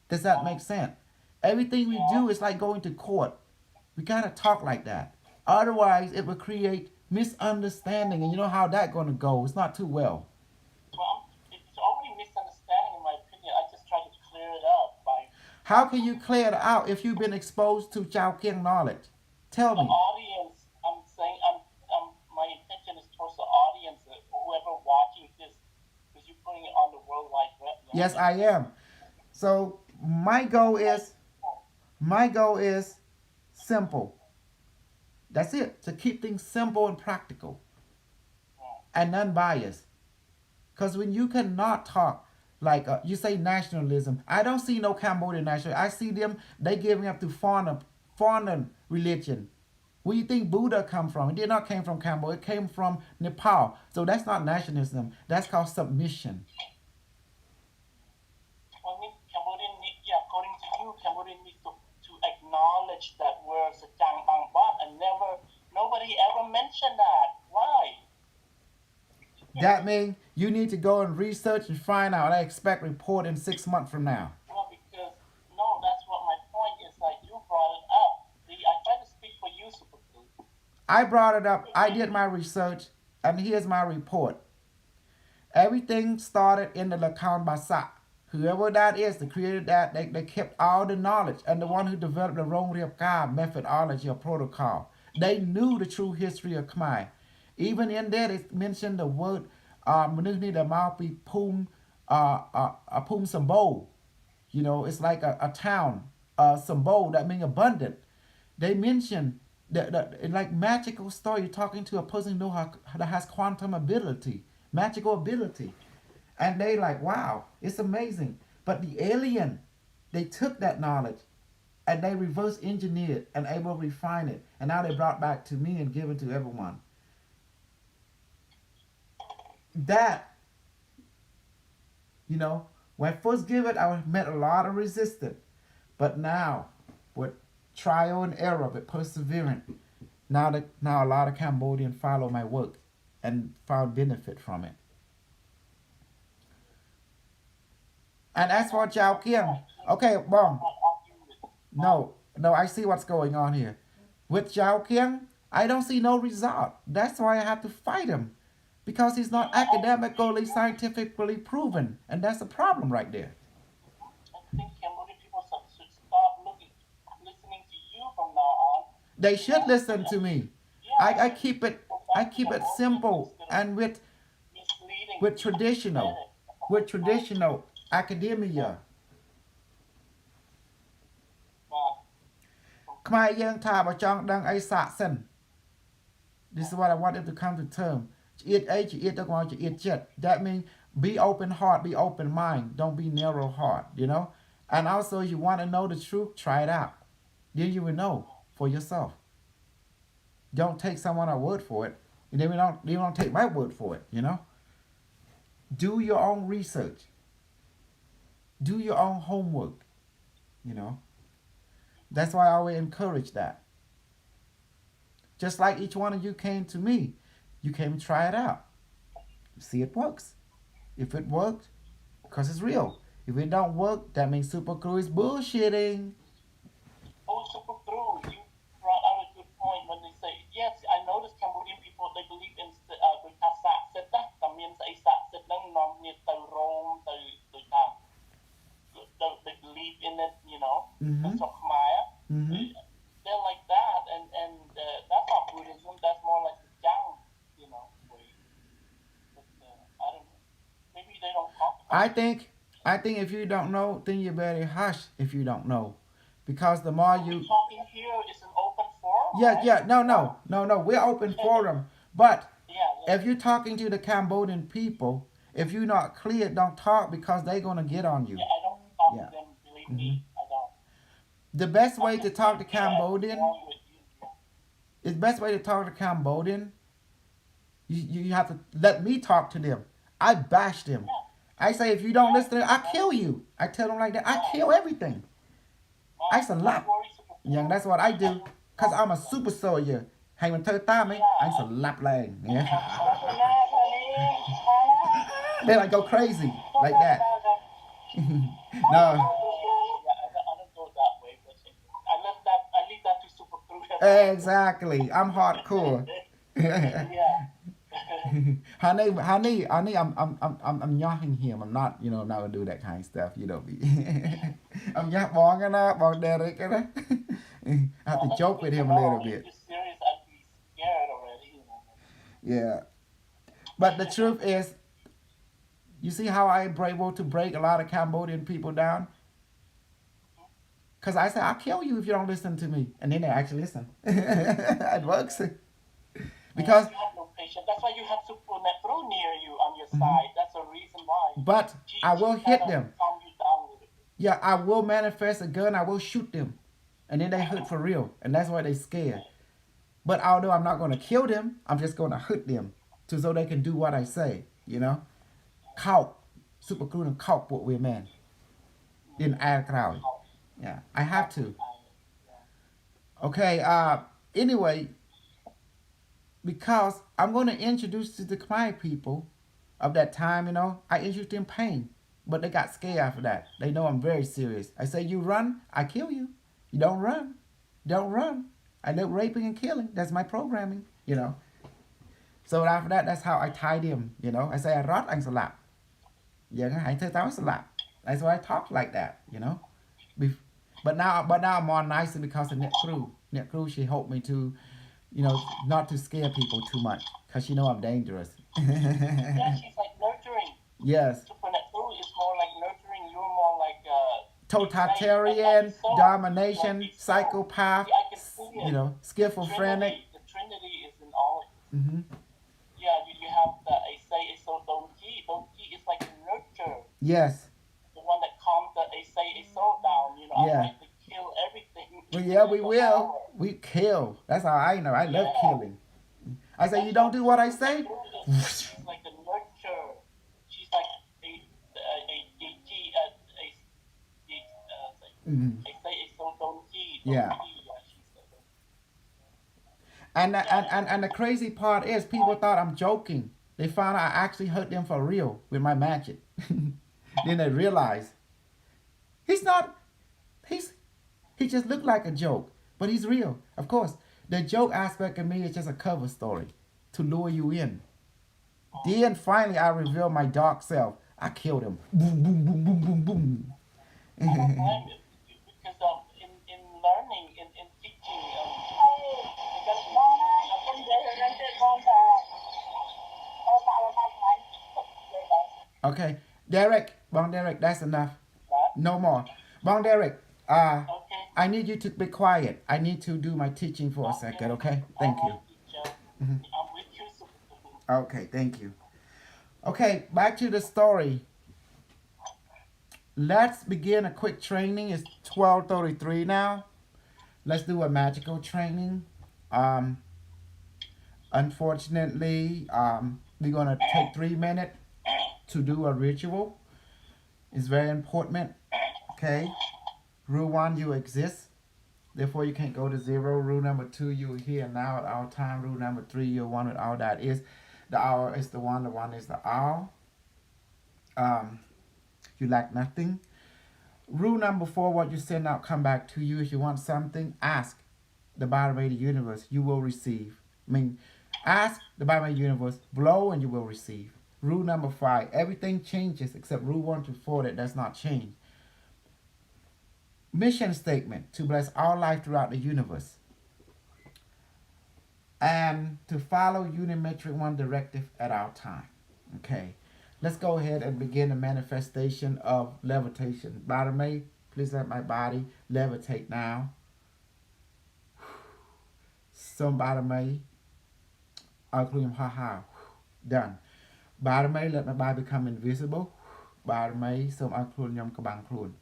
Does that make sense? Everything we do is like going to court. We got to talk like that. Otherwise, it will create misunderstanding. And you know how that's going to go. It's not too well. Well, it's already misunderstanding in my opinion. I just try to clear it up by How can you clear it out if you've been exposed to Chao King knowledge? Tell the me. audience. I'm saying my intention is towards the audience, whoever watching this, because you're putting it on the World Wide Web. Yes, I am. So my goal is simple. That's it. To keep things simple and practical and non-biased. Because when you cannot talk like you say nationalism, I don't see no Cambodian nationalism. I see them, they giving up to foreign religion. Where do you think Buddha come from? It did not came from Cambodia. It came from Nepal. So that's not nationalism. That's called submission. Well, according to you, Cambodian needs to acknowledge that we're Sajang Bang Bang, and nobody ever mentioned that. Why? That means you need to go and research and find out. I expect report in 6 months from now. Well, because that's what my point is. Like you brought it up. I try to speak for you, Superkrucomander. I brought it up. I did my research, and here's my report. Everything started in the Lakan Basak. Whoever that is that created that, they kept all the knowledge, and the one who developed the Rong Riap Ka methodology or protocol. They knew the true history of Khmer. Even in there, they mentioned the word Manuni the Mapi Pum Pum Sambo. You know, it's like a town, Sambo, that means abundant. They mention that like magical story. You're talking to a person who that has quantum ability, magical ability, and they like, wow, it's amazing. But the alien, they took that knowledge and they reverse engineered and able to refine it, and now they brought back to me and given to everyone. That, you know, when I first give it, I met a lot of resistance, but now with trial and error, but persevering, now a lot of Cambodians follow my work and found benefit from it. And as for Chao Kiang, okay, Bong, no, I see what's going on here. With Chao Kiang, I don't see no result. That's why I have to fight him. Because he's not academically, scientifically proven. And that's the problem right there. I think Cambodian people should start listening to you from now on. They should listen to me. Yeah. I keep it simple and with traditional. With traditional academia. Khmer Yang Ta Ba Chong Dang Ai Sa Sen. This is what I want them to come to term. That means be open heart, be open mind. Don't be narrow heart, you know? And also, you want to know the truth, try it out. Then you will know for yourself. Don't take someone's word for it. And then you don't take my word for it, you know? Do your own research. Do your own homework, you know? That's why I always encourage that. Just like each one of you came to me, you came to try it out. See it works. If it works, because it's real. If it don't work, that means Supercru is bullshitting. Oh, Superkru, you brought out a good point when they say, yes, I noticed Cambodian people, they believe in the Saset, that means a Saset, they believe in it, you know. That's what Khmer. They're like that, and that's not Buddhism, that's more like the Jiang, you know, way. But I don't know. Maybe they don't talk about I think if you don't know, then you better hush if you don't know. Because the more you talking here is an open forum. Yeah, no. We're open forum. But yeah. if you're talking to the Cambodian people, if you're not clear, don't talk because they're gonna get on you. Yeah, I don't talk to them, believe me. I don't. The best way to talk to Cambodian you have to let me talk to them. I bash them. I say if you don't listen to them, I kill you. I tell them like that. I kill everything. I slap. Yeah, that's what I do. Cause I'm a super soldier. Hay mình thơ ta mấy, I slap lang. Yeah. They like go crazy like that. No. I don't go that way, but I leave that to Superkru. Exactly. I'm hardcore. Yeah. honey, I'm yachting him. I'm not, I'm not gonna do that kind of stuff. You know me. I'm yach bong bong Derek. I have to joke with him a little bit. If you're serious, I'd be scared already. Yeah, but the truth is, you see how I'm able to break a lot of Cambodian people down? Cause I say I'll kill you if you don't listen to me, and then they actually listen. It works. Because you have no patience. That's why you have Superkru near you on your side. That's the reason why. But I will hit them. Calm you down a little bit. Yeah, I will manifest a gun. I will shoot them, and then they hurt for real, and that's why they scared. But although I'm not gonna kill them, I'm just gonna hurt them, so they can do what I say. You know, caught Superkru and caught what we're man. In air crowd. Yeah, I have to. Okay. Anyway. Because I'm going to introduce to the Khmer people of that time, I introduced them pain. But they got scared after that. They know I'm very serious. I say, you run, I kill you. You don't run. Don't run. I live raping and killing. That's my programming, So after that, that's how I tie them, I say, I rot anh slap. I tell them slap. That's why I talk like that, But now I'm more nicer because of Net Crew. Net Crew, she helped me to You know, not to scare people too much, cause you know I'm dangerous. Yeah, she's like nurturing. Yes, Supernatural is more like nurturing. You're more like like totalitarian, Esau. Like domination, Esau. psychopath, Yeah, I can see you it. know, The schizophrenic. Trinity. The Trinity is in all of this. Hmm. Yeah, you have the I say so don't he. Don't he is like the nurture. Yes, The one that calmed the I say so down. I'm yeah. ready to kill everything. Well, yeah, With we the will. power. We kill. That's how I know. I love Yeah. killing. I say, you That's don't what do what I say? Supernatural is. She's like the nurture. She's like Mhm. I say so don't he. Don't Yeah. he. Yeah, she's like, And, yeah, and the crazy part is, people thought I'm joking. They found out I actually hurt them for real with my magic. Then they realized he's not. He's he just looked like a joke, but he's real. Of course, the joke aspect of me is just a cover story to lure you in. Then finally, I revealed my dark self. I killed him. Boom, boom, boom, boom, boom, boom. I don't blame it because in learning in teaching because con dễ hiểu rằng chuyện con tạo thành Okay, Derek, Bong Derek, that's enough. that No more. Bong Derek, okay I need you to be quiet. I need to do my teaching for a second, okay? Thank all you. right teacher I'm with you Okay, thank you. Okay, back to the story. Let's begin a quick training. It's 12:33 now. Let's do a magical training. Um, Unfortunately, we're gonna take 3 minutes to do a ritual. It's very important. Okay. Rule one, you exist. Therefore, you can't go to zero. Rule number two, you're here now at our time. Rule number three, you're one with all that is. The hour is the one is the hour. Um, you lack nothing. Rule number four, what you send out come back to you. If you want something, ask the bottom of the universe. You will receive. I mean, ask the bottom of the universe, blow, and you will receive. Rule number five, everything changes except rule one to four that does not change. Mission statement to bless all life throughout the universe and to follow Unimetric One directive at our time. Okay, let's go ahead and begin the manifestation of levitation. Bottom, please let my body levitate now. Some bottom, including ha. Done. Bottom, let my body become invisible. Bottom, some including yum kabang klun.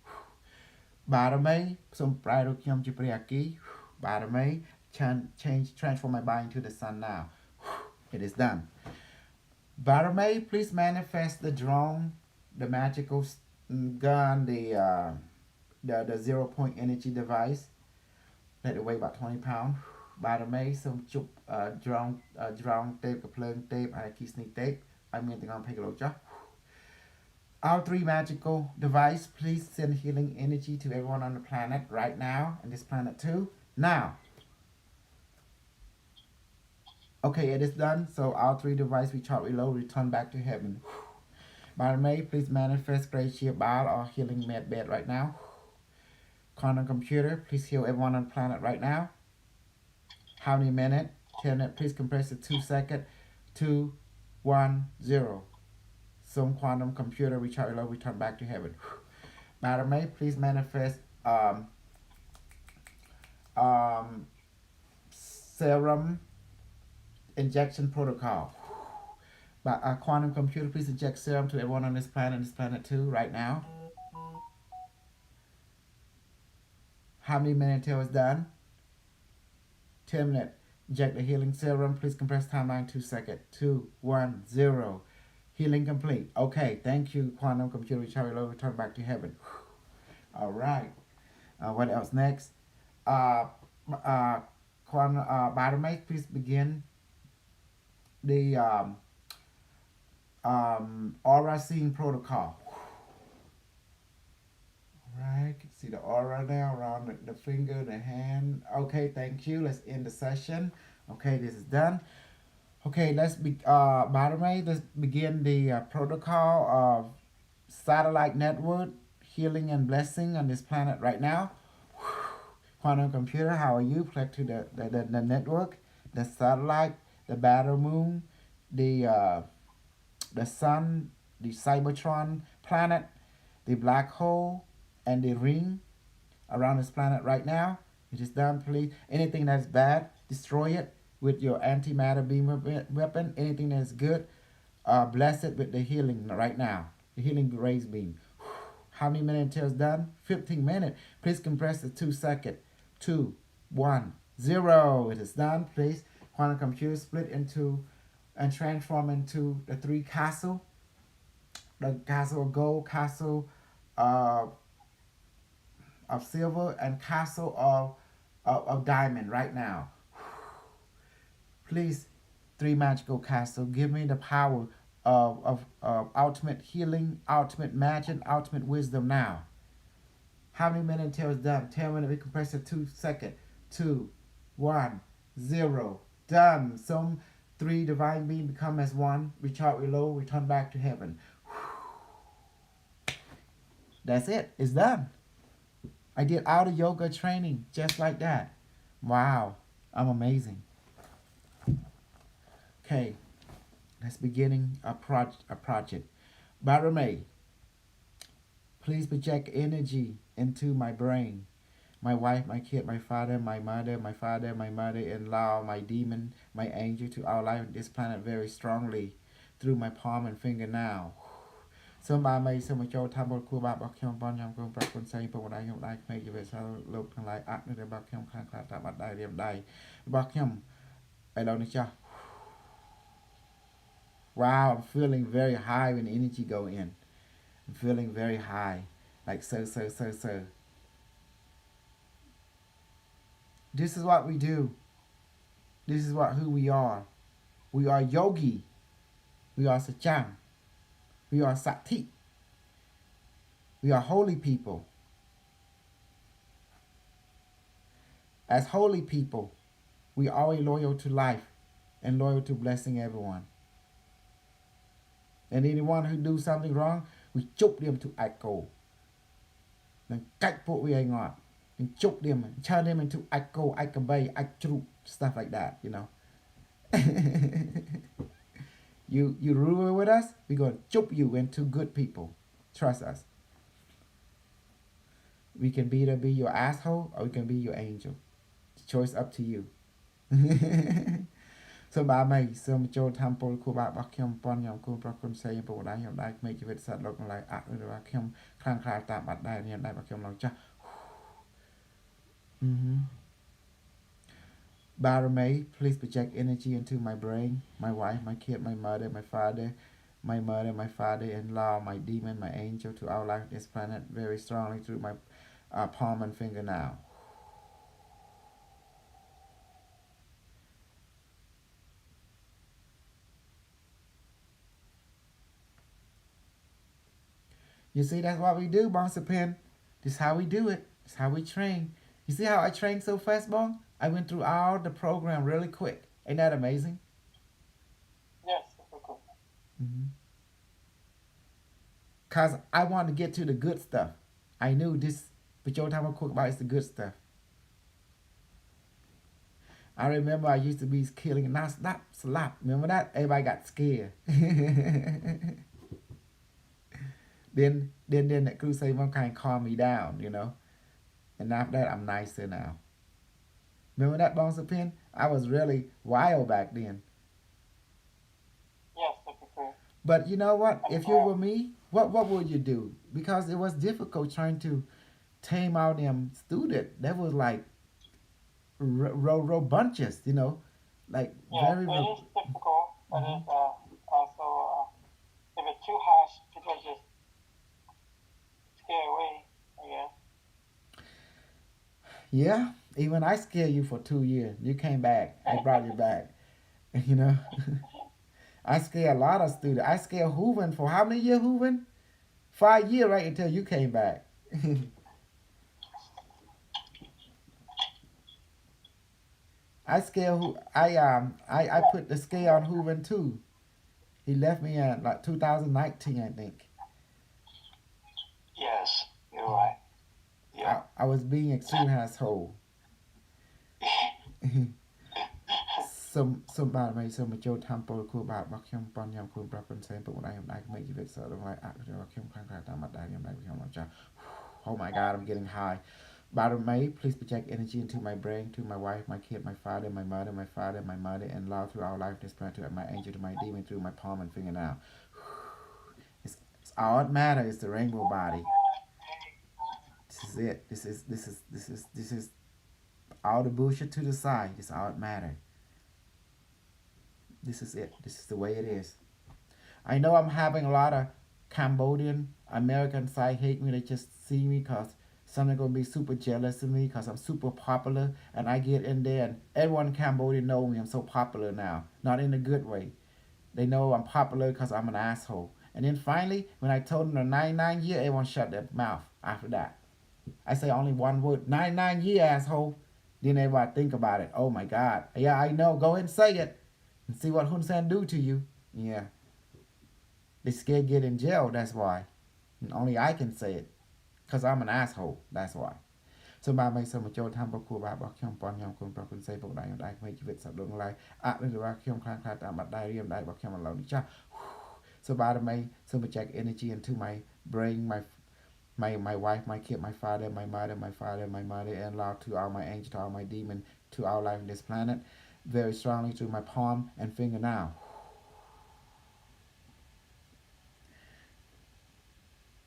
បាទរមីសូមប្រែរូបខ្ញុំជាព្រះអគ្គីបាទរមី change transform my body into the sun now. It is done. Barame, please manifest the drone, the magical gun, the 0 point energy device. Let it weigh about 20 pounds. Barame, some chup drone tape, a plug tape, and a key sneak tape. I mean, they're going to take a look, All three magical device, please send healing energy to everyone on the planet right now, and this planet too. Now. Okay, it is done. So all three devices we chart reload, return back to heaven. Barame, please manifest great sheer bile or healing med bed right now. Quantum computer, please heal everyone on the planet right now. How many minutes? 10 minutes. Please compress it 2 seconds. 2, 1, 0. Some quantum computer recharge low, return back to heaven. Madam May, please manifest serum injection protocol. But quantum computer, please inject serum to everyone on this planet too, right now. How many minutes till it's done? 10 minutes. Inject the healing serum. Please compress timeline 2 seconds. 2, 1, 0. Healing complete. Okay, thank you, quantum computer. Recharge low, return back to heaven. All right. What else next? Quantum Biomate, please begin the aura seeing protocol. All right, you can see the aura now around the finger, the hand. Okay, thank you. Let's end the session. Okay, this is done. Okay, let's begin the protocol of satellite network healing and blessing on this planet right now. Quantum computer, how are you? Plug to the network. the satellite, the battle moon, the sun, the Cybertron planet, the black hole, and the ring around this planet right now. It is done, please. Anything that's bad, destroy it with your antimatter beam weapon. Anything that's good, bless it with the healing right now. The healing rays beam. How many minutes until it's done? 15 minutes. Please compress the 2 second. 2, 1, 0. It is done. Please. Quantum computer split into and transform into the 3 castle. The castle of gold, castle of silver, and castle of diamond right now. Please, 3 magical castle, give me the power of ultimate healing, ultimate magic, ultimate wisdom now. How many minutes until it's done? 10 minutes, we compress it 2 second. 2, 1, 0. Done. Some 3 divine being become as 1. Recharge, reload, return back to heaven. That's it. It's done. I did all the yoga training just like that. Wow. I'm amazing. Okay. Let's beginning a project. Barame, please project energy into my brain. My wife, my kid, my father, my mother, my father, my mother-in-law, my demon, my angel to our life on this planet very strongly through my palm and finger now. សូមបានសូមចូលតាមបុគ្គលរបស់ខ្ញុំបងខ្ញុំគង់ប្រគុណស័យពុកម្ដាយខ្ញុំដៃក្មេងជីវិតសាលោកទាំងឡាយអនុរបស់ខ្ញុំខាងខ្លះតាមបាត់ដៃរៀមដៃរបស់ខ្ញុំឥឡូវនេះចាស់ Wow, I'm feeling very high when the energy go in. I'm feeling very high. Like so. This is what we do. This is who we are. We are yogi. We are sachang. We are sati. We are holy people. As holy people, we are always loyal to life and loyal to blessing everyone. And anyone who do something wrong, we chúc them to echo. Then cáchពួកវាឲ្យងាប់ and chúc them, turn them into echo, bay, stuff like that, you know. You rule with us, we're going to chop you into good people. Trust us. We can be your asshole or we can be your angel. The choice up to you. So bà mày sớm cho tham pol của bà bácខ្ញុំប៉ុនខ្ញុំគូប្រគុណស័យពុកម្ដាយខ្ញុំដៃក្មេកជីវិតសត្វលោកទាំងឡាយអនុរបស់ខ្ញុំខ្លាំងក្លាតាមបាត់ដែរខ្ញុំដៃរបស់ខ្ញុំឡើងចាស់ Barame, please project energy into my brain, my wife, my kid, my mother, my father, my father-in-law, my demon, my angel to our life this planet very strongly through my palm and finger now. You see, that's what we do, Bonsapin. This is how we do it. This is how we train. You see how I train so fast, Bong? I went through all the program really quick. Ain't that amazing? Yes, super cool. Because I wanted to get to the good stuff. I knew this, but your time I quick about is the good stuff. I remember I used to be killing and now slap. Remember that? Everybody got scared. Then that crusade one kind of calmed me down, you know. And after that, I'm nicer now. Remember that, Bones of Pen? I was really wild back then. Yes, super cool. But you know what? If you were me, what would you do? Because it was difficult trying to tame out them students. That was like row bunches, you know, like yeah, very. It is difficult, but it's also if it's too harsh, people just scare away. I guess. Yeah, even I scared you for 2 years. You came back. I brought you back. You know, I scared a lot of students. I scared Hooven for how many years, Hooven? 5 years, right, until you came back. I scared I put the scare on Hooven too. He left me in like 2019, I think. Yes, you're right. Yeah. I was being extreme asshole. សូមបាទមិនសូមបញ្ចូលធម្មពលគួរបាទរបស់ខ្ញុំប៉ុនញ៉ាំគួរប្រាប់គុណសេពុកម្ដាយម្ដាយក្មេងជីវិតសរងឲ្យអភិរបស់ខ្ញុំខាងក្រៅតាមម្ដាយខ្ញុំម្ដាយខ្ញុំអត់ចាស់ Oh my God, I'm getting high. Bottom May, please project energy into my brain, to my wife, my kid, my father, my mother, my father, my mother-in-law, through our life, this prayer to my angel, to my demon, through my palm and fingernail. It's all that matter is the rainbow body. This is it. This is all the bullshit to the side. It's all that matter. This is it. This is the way it is. I know I'm having a lot of Cambodian American side hate me. They just see me because some are gonna be super jealous of me because I'm super popular and I get in there and everyone in Cambodia know me. I'm so popular now. Not in a good way. They know I'm popular because I'm an asshole. And then finally, when I told them the 99 year, everyone shut their mouth after that. I say only one word, 99 year asshole. Then everybody think about it. Oh my God. Yeah, I know. Go ahead and say it. And see what Hun Sen do to you. Yeah. They scared to get in jail, that's why. And only I can say it. Because I'm an asshole, that's why. សូមបាទមិនសូមបញ្ចូលតាមប្រគួរបាទរបស់ខ្ញុំប៉ុនខ្ញុំគុំប្រគុណសេពុកម្ដាយម្ដាយក្មេងជីវិតសត្វដងឡាយអរិយរបស់ខ្ញុំខ្លាំងខ្លាតាមបាត់ដៃរៀមដៃរបស់ខ្ញុំឥឡូវនេះចាស់ So by the way, so project energy into my brain, my wife, my kid, my father, my mother-in-law, to all my angels, to all my demons, to all life on this planet, very strongly through my palm and finger now.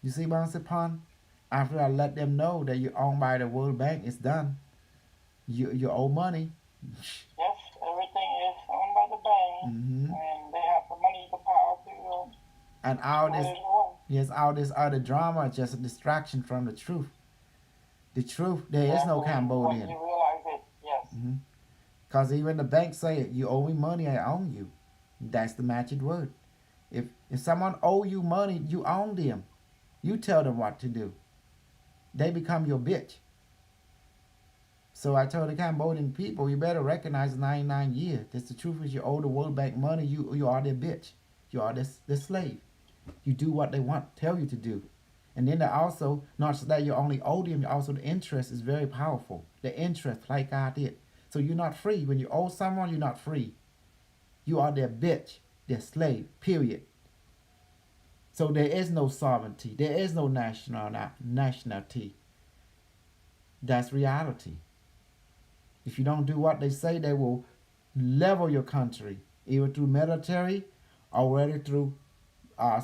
You see, Bonsapon? After I let them know that you're owned by the World Bank, it's done. You owe money. Yes, everything is owned by the bank, and they have the money, the power to And all do this, what they want. yes, all this other drama is just a distraction from the truth. The truth, there is no Cambodian. Once you realize it, yes. Because even the bank say it, you owe me money, I own you. That's the magic word. If someone owe you money, you own them. You tell them what to do. They become your bitch. So I told the Cambodian people, you better recognize 99 years. That's the truth is you owe the World Bank money, you are their bitch. You are their slave. You do what they want, tell you to do. And then they also, not so that you only owe them, also the interest is very powerful. The interest, like God did. So you're not free. When you owe someone, you're not free. You are their bitch, their slave, period. So there is no sovereignty. There is no nationality. That's reality. If you don't do what they say, they will level your country, either through military or whether through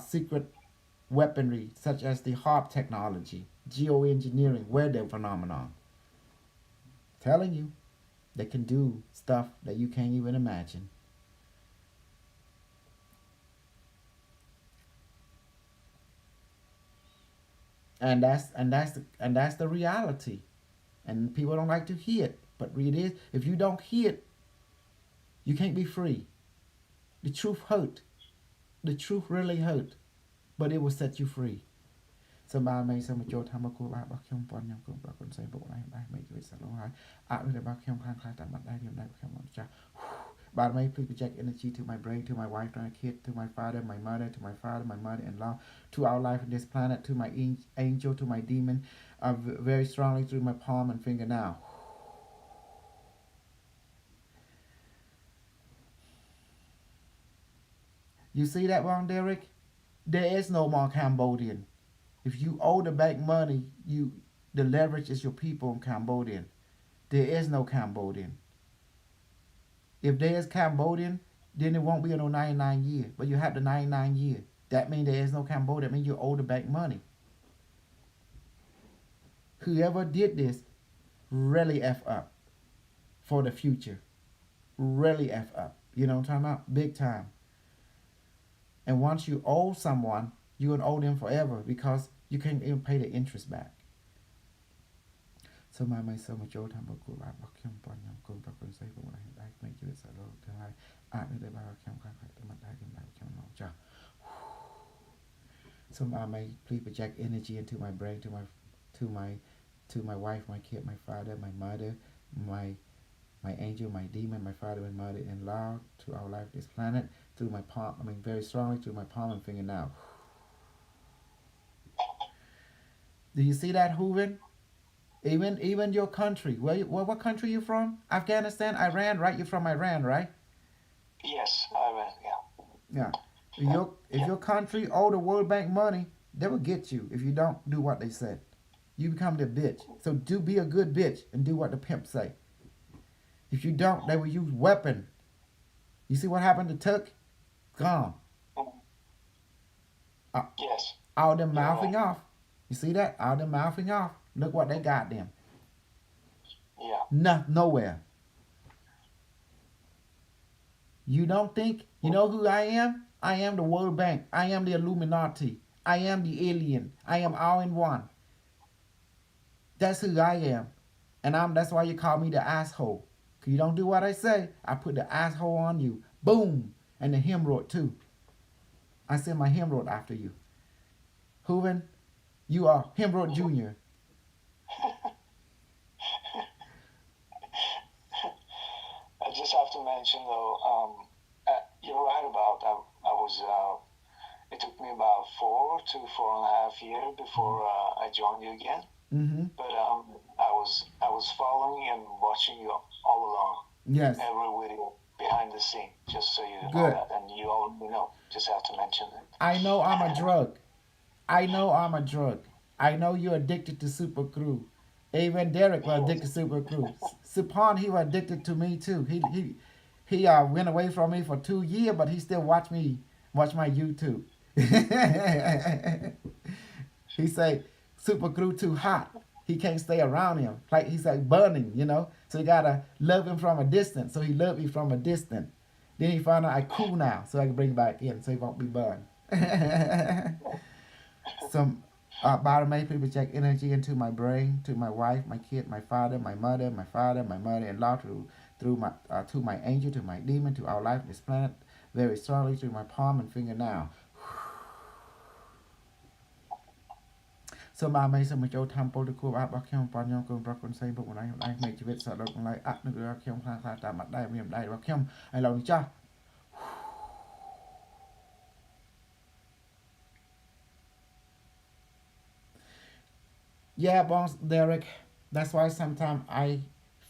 secret weaponry, such as the HARP technology, geoengineering, weather phenomenon. Telling you, they can do stuff that you can't even imagine. And that's the reality. And people don't like to hear it. But it is, if you don't hear it, you can't be free. The truth hurt. The truth really hurt. But it will set you free. សូមបានមេសូមបញ្ចូលធម្មគួរបាទរបស់ខ្ញុំប៉ុនខ្ញុំគុំប្រគុណសេពុកម្ដាយម្ដាយមេជីវិតសឡងហើយអរិយរបស់ខ្ញុំខាងខ្លះតាមបាត់ដៃរៀមដៃរបស់ខ្ញុំអត់ចាស់ By the way, please project energy to my brain, to my wife, to my kid, to my father, my mother, to my father, my mother-in-law, to our life on this planet, to my angel, to my demon, very strongly through my palm and finger now. You see that one, Derek? There is no more Cambodian. If you owe the bank money, the leverage is your people in Cambodian. There is no Cambodian. If there is Cambodian, then it won't be no 99 year. But you have the 99 year. That means there is no Cambodia. That means you owe the bank money. Whoever did this really F up for the future. Really F up. You know what I'm talking about? Big time. And once you owe someone, you will owe them forever because you can't even pay the interest back. So my so much old time about good about Kim Bon Yam Kun Bakun say when I make you it's a little high. I need about Kim Kan Kim. So my please project energy into my brain, to my wife, my kid, my father, my mother, my angel, my demon, my father, my mother-in-law, to our life, this planet, through my palm. I mean, very strongly through my palm and finger now. Do you see that, Hooven? Even your country. What country you from? Afghanistan, Iran, right? You're from Iran, right? Yes, I read. Yeah. Yeah. If your country owe the World Bank money, they will get you if you don't do what they said. You become the bitch. So do be a good bitch and do what the pimp say. If you don't, they will use weapon. You see what happened to Tuck? Gone. Mhm. Uh, Yes. all them You're mouthing right. off. You see that? All them mouthing off. Look what they got them. Yeah. No, nowhere. You don't think? You know who I am? I am the World Bank. I am the Illuminati. I am the alien. I am all in one. That's who I am. And that's why you call me the asshole. Cause you don't do what I say, I put the asshole on you. Boom. And the hemorrhoid too. I send my hemorrhoid after you. Hooven, you are hemorrhoid junior. I just have to mention though, you're right about I was. It took me about 4 to 4.5 years before I joined you again. Mm-hmm. But I was following and watching you all along. Yes. Every video behind the scene, just so you know Good. that, and you already know. Just have to mention it. I know I'm a drug. I know I'm a drug. I know you're addicted to Super Crew. Even Derek was addicted to Super Crew. Supon he was addicted to me too. He went away from me for 2 years, but he still watch my YouTube. He say Super Crew too hot. He can't stay around him. Like he's like burning, you know. So you gotta love him from a distance. So he loved me from a distance. Then he found out I cool now, so I can bring him back in, so he won't be burned. Some biometric project energy into my brain, to my wife, my kid, my father, my mother, my mother-in-law, through my to my angel, to my demon, to our life on this planet, very strongly through my palm and finger now. So my may some Joe Temple to cool out back him upon your good broken say, but when I make you it so look like up the girl kim class time at day, me day back him, I love you. Yeah, boss Derek. That's why sometimes I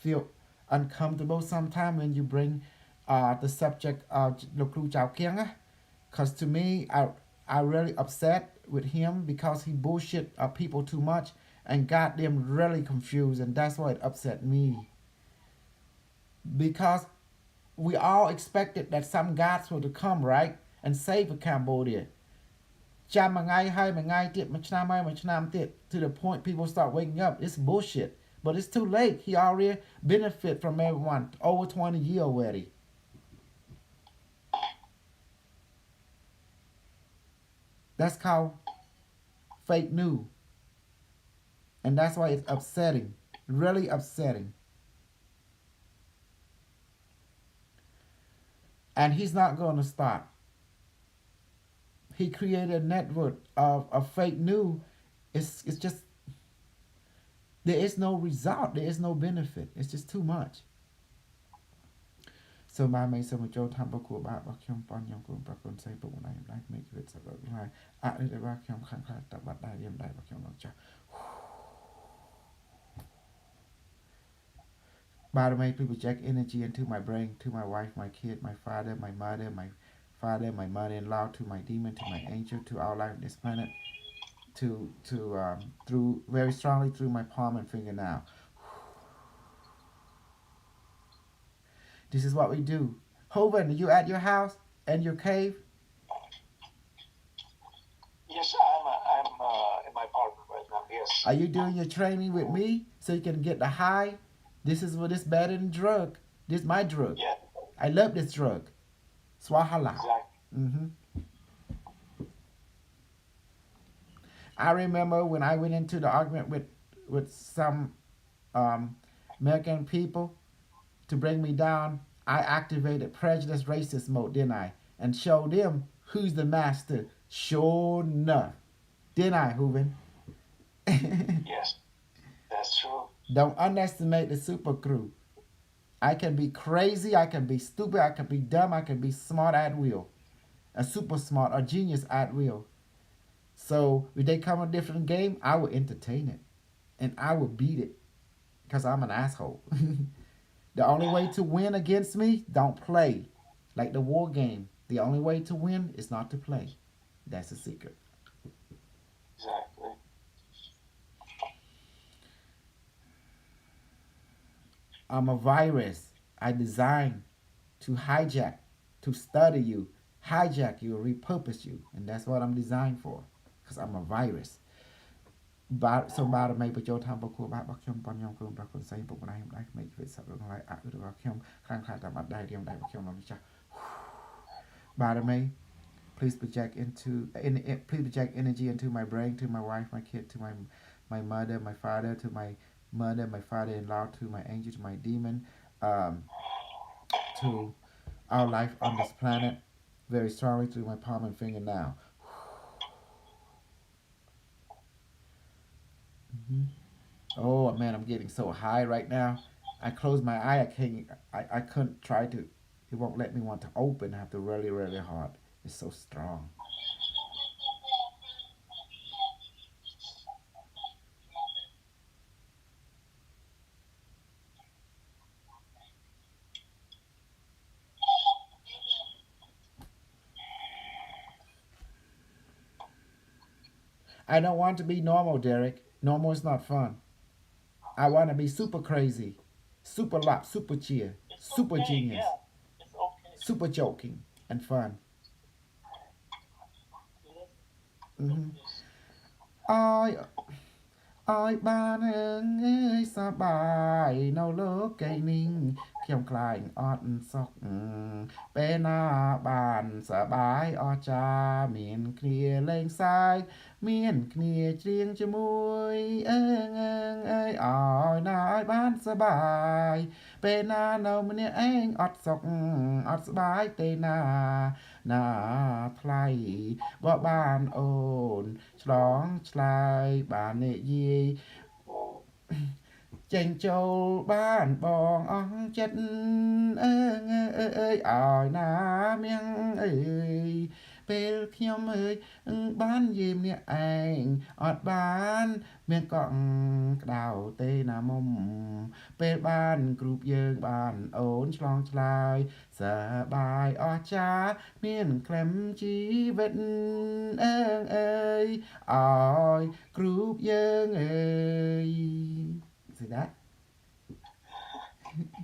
feel uncomfortable sometimes when you bring the subject of Lokru Chao Kiang. Cause to me, I really upset with him because he bullshit people too much and got them really confused, and that's why it upset me. Because we all expected that some gods were to come, right, and save Cambodia. Cha mà ngay hai mà ngay tiệt mà chna mai mà chna tiệt, to the point people start waking up. It's bullshit. But it's too late. He already benefit from everyone over 20 years already. That's called fake news. And that's why it's upsetting. Really upsetting. And he's not going to stop. He created a network of fake news. It's just, there is no result. There is no benefit. It's just too much. So my may some Joe Tampa cool about Kim Pon Yam Kum Bakun say, but when I am like make it so like I did a vacuum can't cut but I am die vacuum no cha. By the way, people project energy into my brain, to my wife, my kid, my father, my mother, my mother-in-law, to my demon, to my angel, to our life on this planet, to through very strongly through my palm and finger now. This is what we do. Hoven, are you at your house and your cave? Yes, I'm in my apartment right now. Yes. Are you doing your training with me so you can get the high? This is what is better than drug. This is my drug. Yeah. I love this drug. Swahala. Exactly. I remember when I went into the argument with some American people to bring me down, I activated prejudice racist mode, didn't I? And showed them who's the master. Sure enough. Didn't I, Hooven? Yes, that's true. Don't underestimate the super crew. I can be crazy, I can be stupid, I can be dumb, I can be smart at will. A super smart, a genius at will. So if they come a different game, I will entertain it. And I will beat it. Because I'm an asshole. The only way to win against me, don't play. Like the war game, the only way to win is not to play. That's the secret. Exactly. I'm a virus. I designed to hijack, to study you, hijack you, repurpose you. And that's what I'm designed for. Because I'm a virus. បាទសូមបាទមេបញ្ចូលតាមបកគួរបាទរបស់ខ្ញុំប៉ុនខ្ញុំក្រុមប្រគុណសៃពុកម្ដាយខ្ញុំដៃក្មេងជីវិតសត្វរបស់អឺរបស់ខ្ញុំខ្លាំងខ្លាតាមអត់ដៃរៀមដៃរបស់ខ្ញុំមកចាស់បាទមេ please project please project energy into my brain to my wife my kid to my mother my father to my mother my father-in-law to my angel to my demon um, to our life on this planet very strongly through my palm and finger now. Mm-hmm. Oh man, I'm getting so high right now. I close my eye. I can't. I couldn't try to. It won't let me want to open. I have to really hard. It's so strong. I don't want to be normal, Derek. Normal is not fun. I want to be super crazy, super lot, super cheer, It's super okay. genius, Yeah, it's okay. super joking and fun. Yes. Mm-hmm. I ឲ្យបានអើយសប្បាយនៅលោកីនេះខ្ញុំខ្លាចអត់សុខពេលណាបានសប្បាយអស្ចារ្យមានគ្នាលេងសើចមានគ្នាច្រៀងជាមួយអើយឲ្យណាឲ្យបានសប្បាយពេលណានៅម្នាក់ឯងអត់សុខអត់ស្បាយទេណាណាថ្លៃបើបានអូនឆ្លងឆ្លើយបាននិយាយចេញចូលបានបងអស់ចិត្តអើយឲ្យណាមៀងអើយពេលខ្ញុំអើយបាននិយាយម្នាក់ឯងអត់បានមានកក់ក្តៅទេណាមុំពេលបានគ្រូបយើងបានអូនឆ្លងឆ្លើយសប្បាយអស្ចារ្យមានក្លឹមជីវិតអើយឲ្យគ្រូបយើងអើយ See that?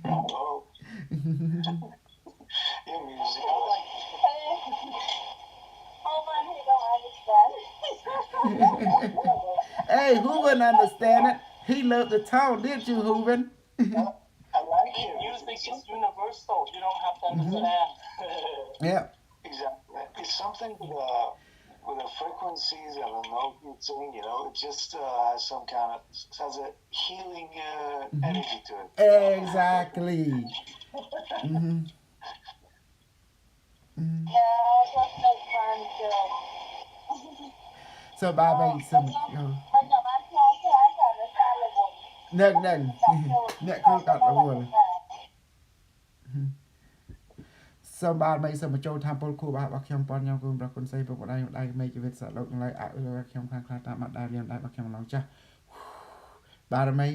Oh, your music. Oh man, he don't understand. Hey, Hooven understand it. He loved the tone, didn't you, Hooven? I like it. Music is universal. You don't have to Mhm. understand. Yeah. Exactly. It's something with the frequencies of a note you sing, you know, it just has some kind of has a healing energy to it. Exactly. hmm hmm Yeah, just make fun too. So, Bobby, some. Mình làm ăn theo cái án là nó sai là buồn. Nâng. Nè, cô đặt ở nguồn. So បាទបីសូមបញ្ចូលតាមពលគូបាទរបស់ខ្ញុំប៉ុនខ្ញុំគូប្រគុណសីពុកម្ដាយម្ដាយមេជីវិតសត្វលោកឡើយអឺខ្ញុំខាងខ្លះតាមអត់ដែររៀនដែររបស់ខ្ញុំឡងចាស់បាទមី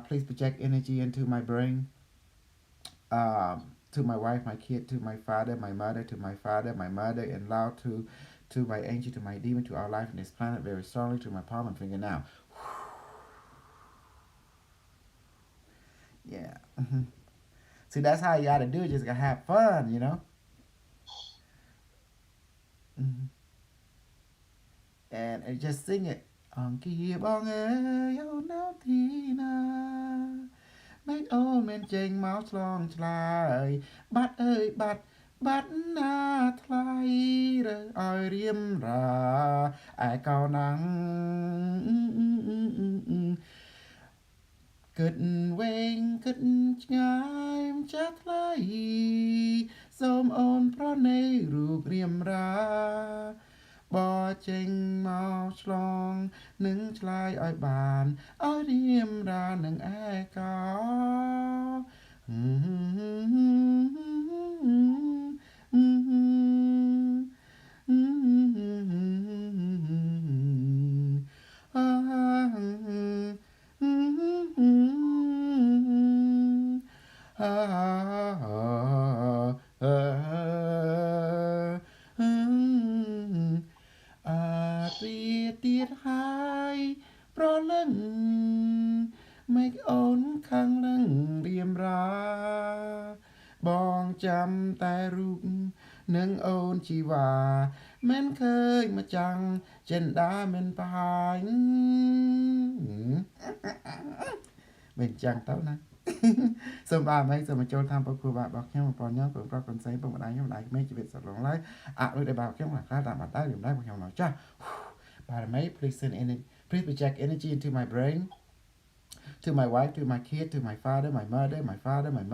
please project energy into my brain to my wife my kid to my father my mother to my father my mother-in-law to my angel to my demon to our life in this planet very strongly to my palm and finger now yeah See, that's how you gotta do it. Just gotta have fun, you know. Mm-hmm. And just sing it. On kia bong ơi, yêu nào thì na. Mấy ôm men chênh máu long chlai. Bắt ơi bắt na thlai rồi oi riêm ra. Ai cao nắng. Cất vang cất ngài chắc lại Xôm ôn pro nay rụp riêng ra Bỏ chênh mau chlong Nâng chlai oi bàn Oi riêng ra nâng ai có អូនជីវ៉ាមិនឃើញមកចាំងចិនដាមិនប្រហាញមិនចាំងទៅណា សូមបាទមិនសូមចូលតាមប្រគួតរបស់ខ្ញុំបងប្អូនខ្ញុំបងប្រុសកូនស្រីបងម្ដាយខ្ញុំម្ដាយក្មេងជីវិតសត្វឡងឡើយអរដូចរបស់ខ្ញុំខ្លះតាមអត់ដែរខ្ញុំដែររបស់ខ្ញុំនៅចាស់បាទមេ please send in please project energy into my brain to my wife to my kid to my father my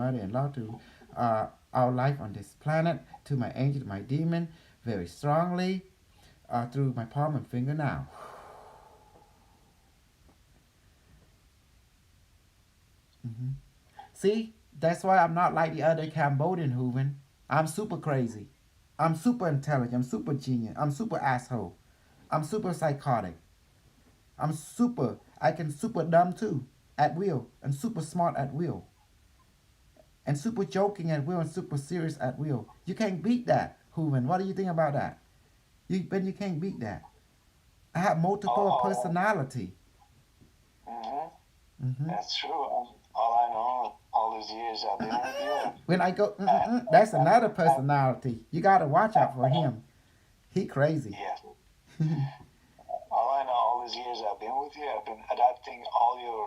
mother-in-law to our life on this planet to my angel to my demon very strongly through my palm and finger now. See, that's why I'm not like the other Cambodian Hooven. I'm super crazy. I'm super intelligent. I'm super genius. I'm super asshole. I'm super psychotic. I can super dumb too, at will, and super smart at will. And super joking at will and super serious at will. You can't beat that, Hooven. What do you think about that? You can't beat that. I have multiple personality. That's true. All I know, all these years I've been with you. When I go, that's another personality. You gotta watch out for him. He crazy. Yeah. All I know, all these years I've been with you, I've been adapting all your,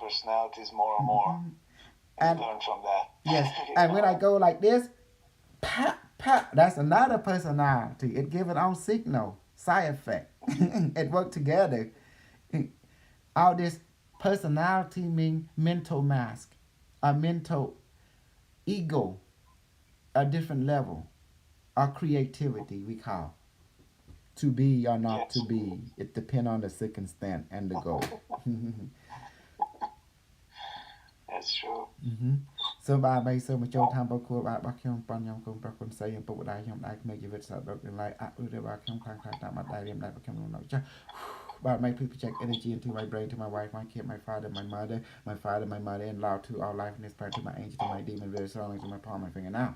personalities more and more. And learn from that. Yes. And when I go like this, pop, pop, that's another personality. It give its own signal, side effect. It work together. All this personality mean mental mask, a mental ego, a different level, or creativity we call. To be or not to be. It depends on the circumstance and the goal. That's true. សូមបាទបីសូមមកចូលតាមប្រគួតរបស់ខ្ញុំប៉ុនខ្ញុំគុំប្រគុណស្រីខ្ញុំពុកម្ដាយខ្ញុំដែរក្មេងជីវិតសត្វដុតទាំងឡាយអឺរបស់ខ្ញុំខ្លាំងតាមអត់ដែររៀមដែររបស់ខ្ញុំនៅចាស់បាទ my please project energy into my brain to my wife my kid my father my mother-in-law to all life in this planet to my angel to my demon very strongly to my palm my finger now.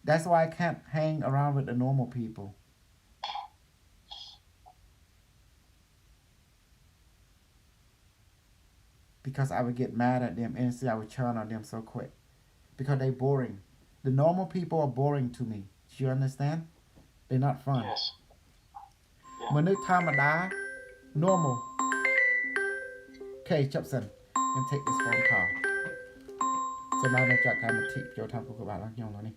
That's why I can't hang around with the normal people. Because I would get mad at them and see I would turn on them so quick. Because they're boring. The normal people are boring to me. Do you understand? They're not fun. Yes. Manu Tamada, normal. Okay, Chupson. And take this phone call. So now I'm going to tip your time for about like you know.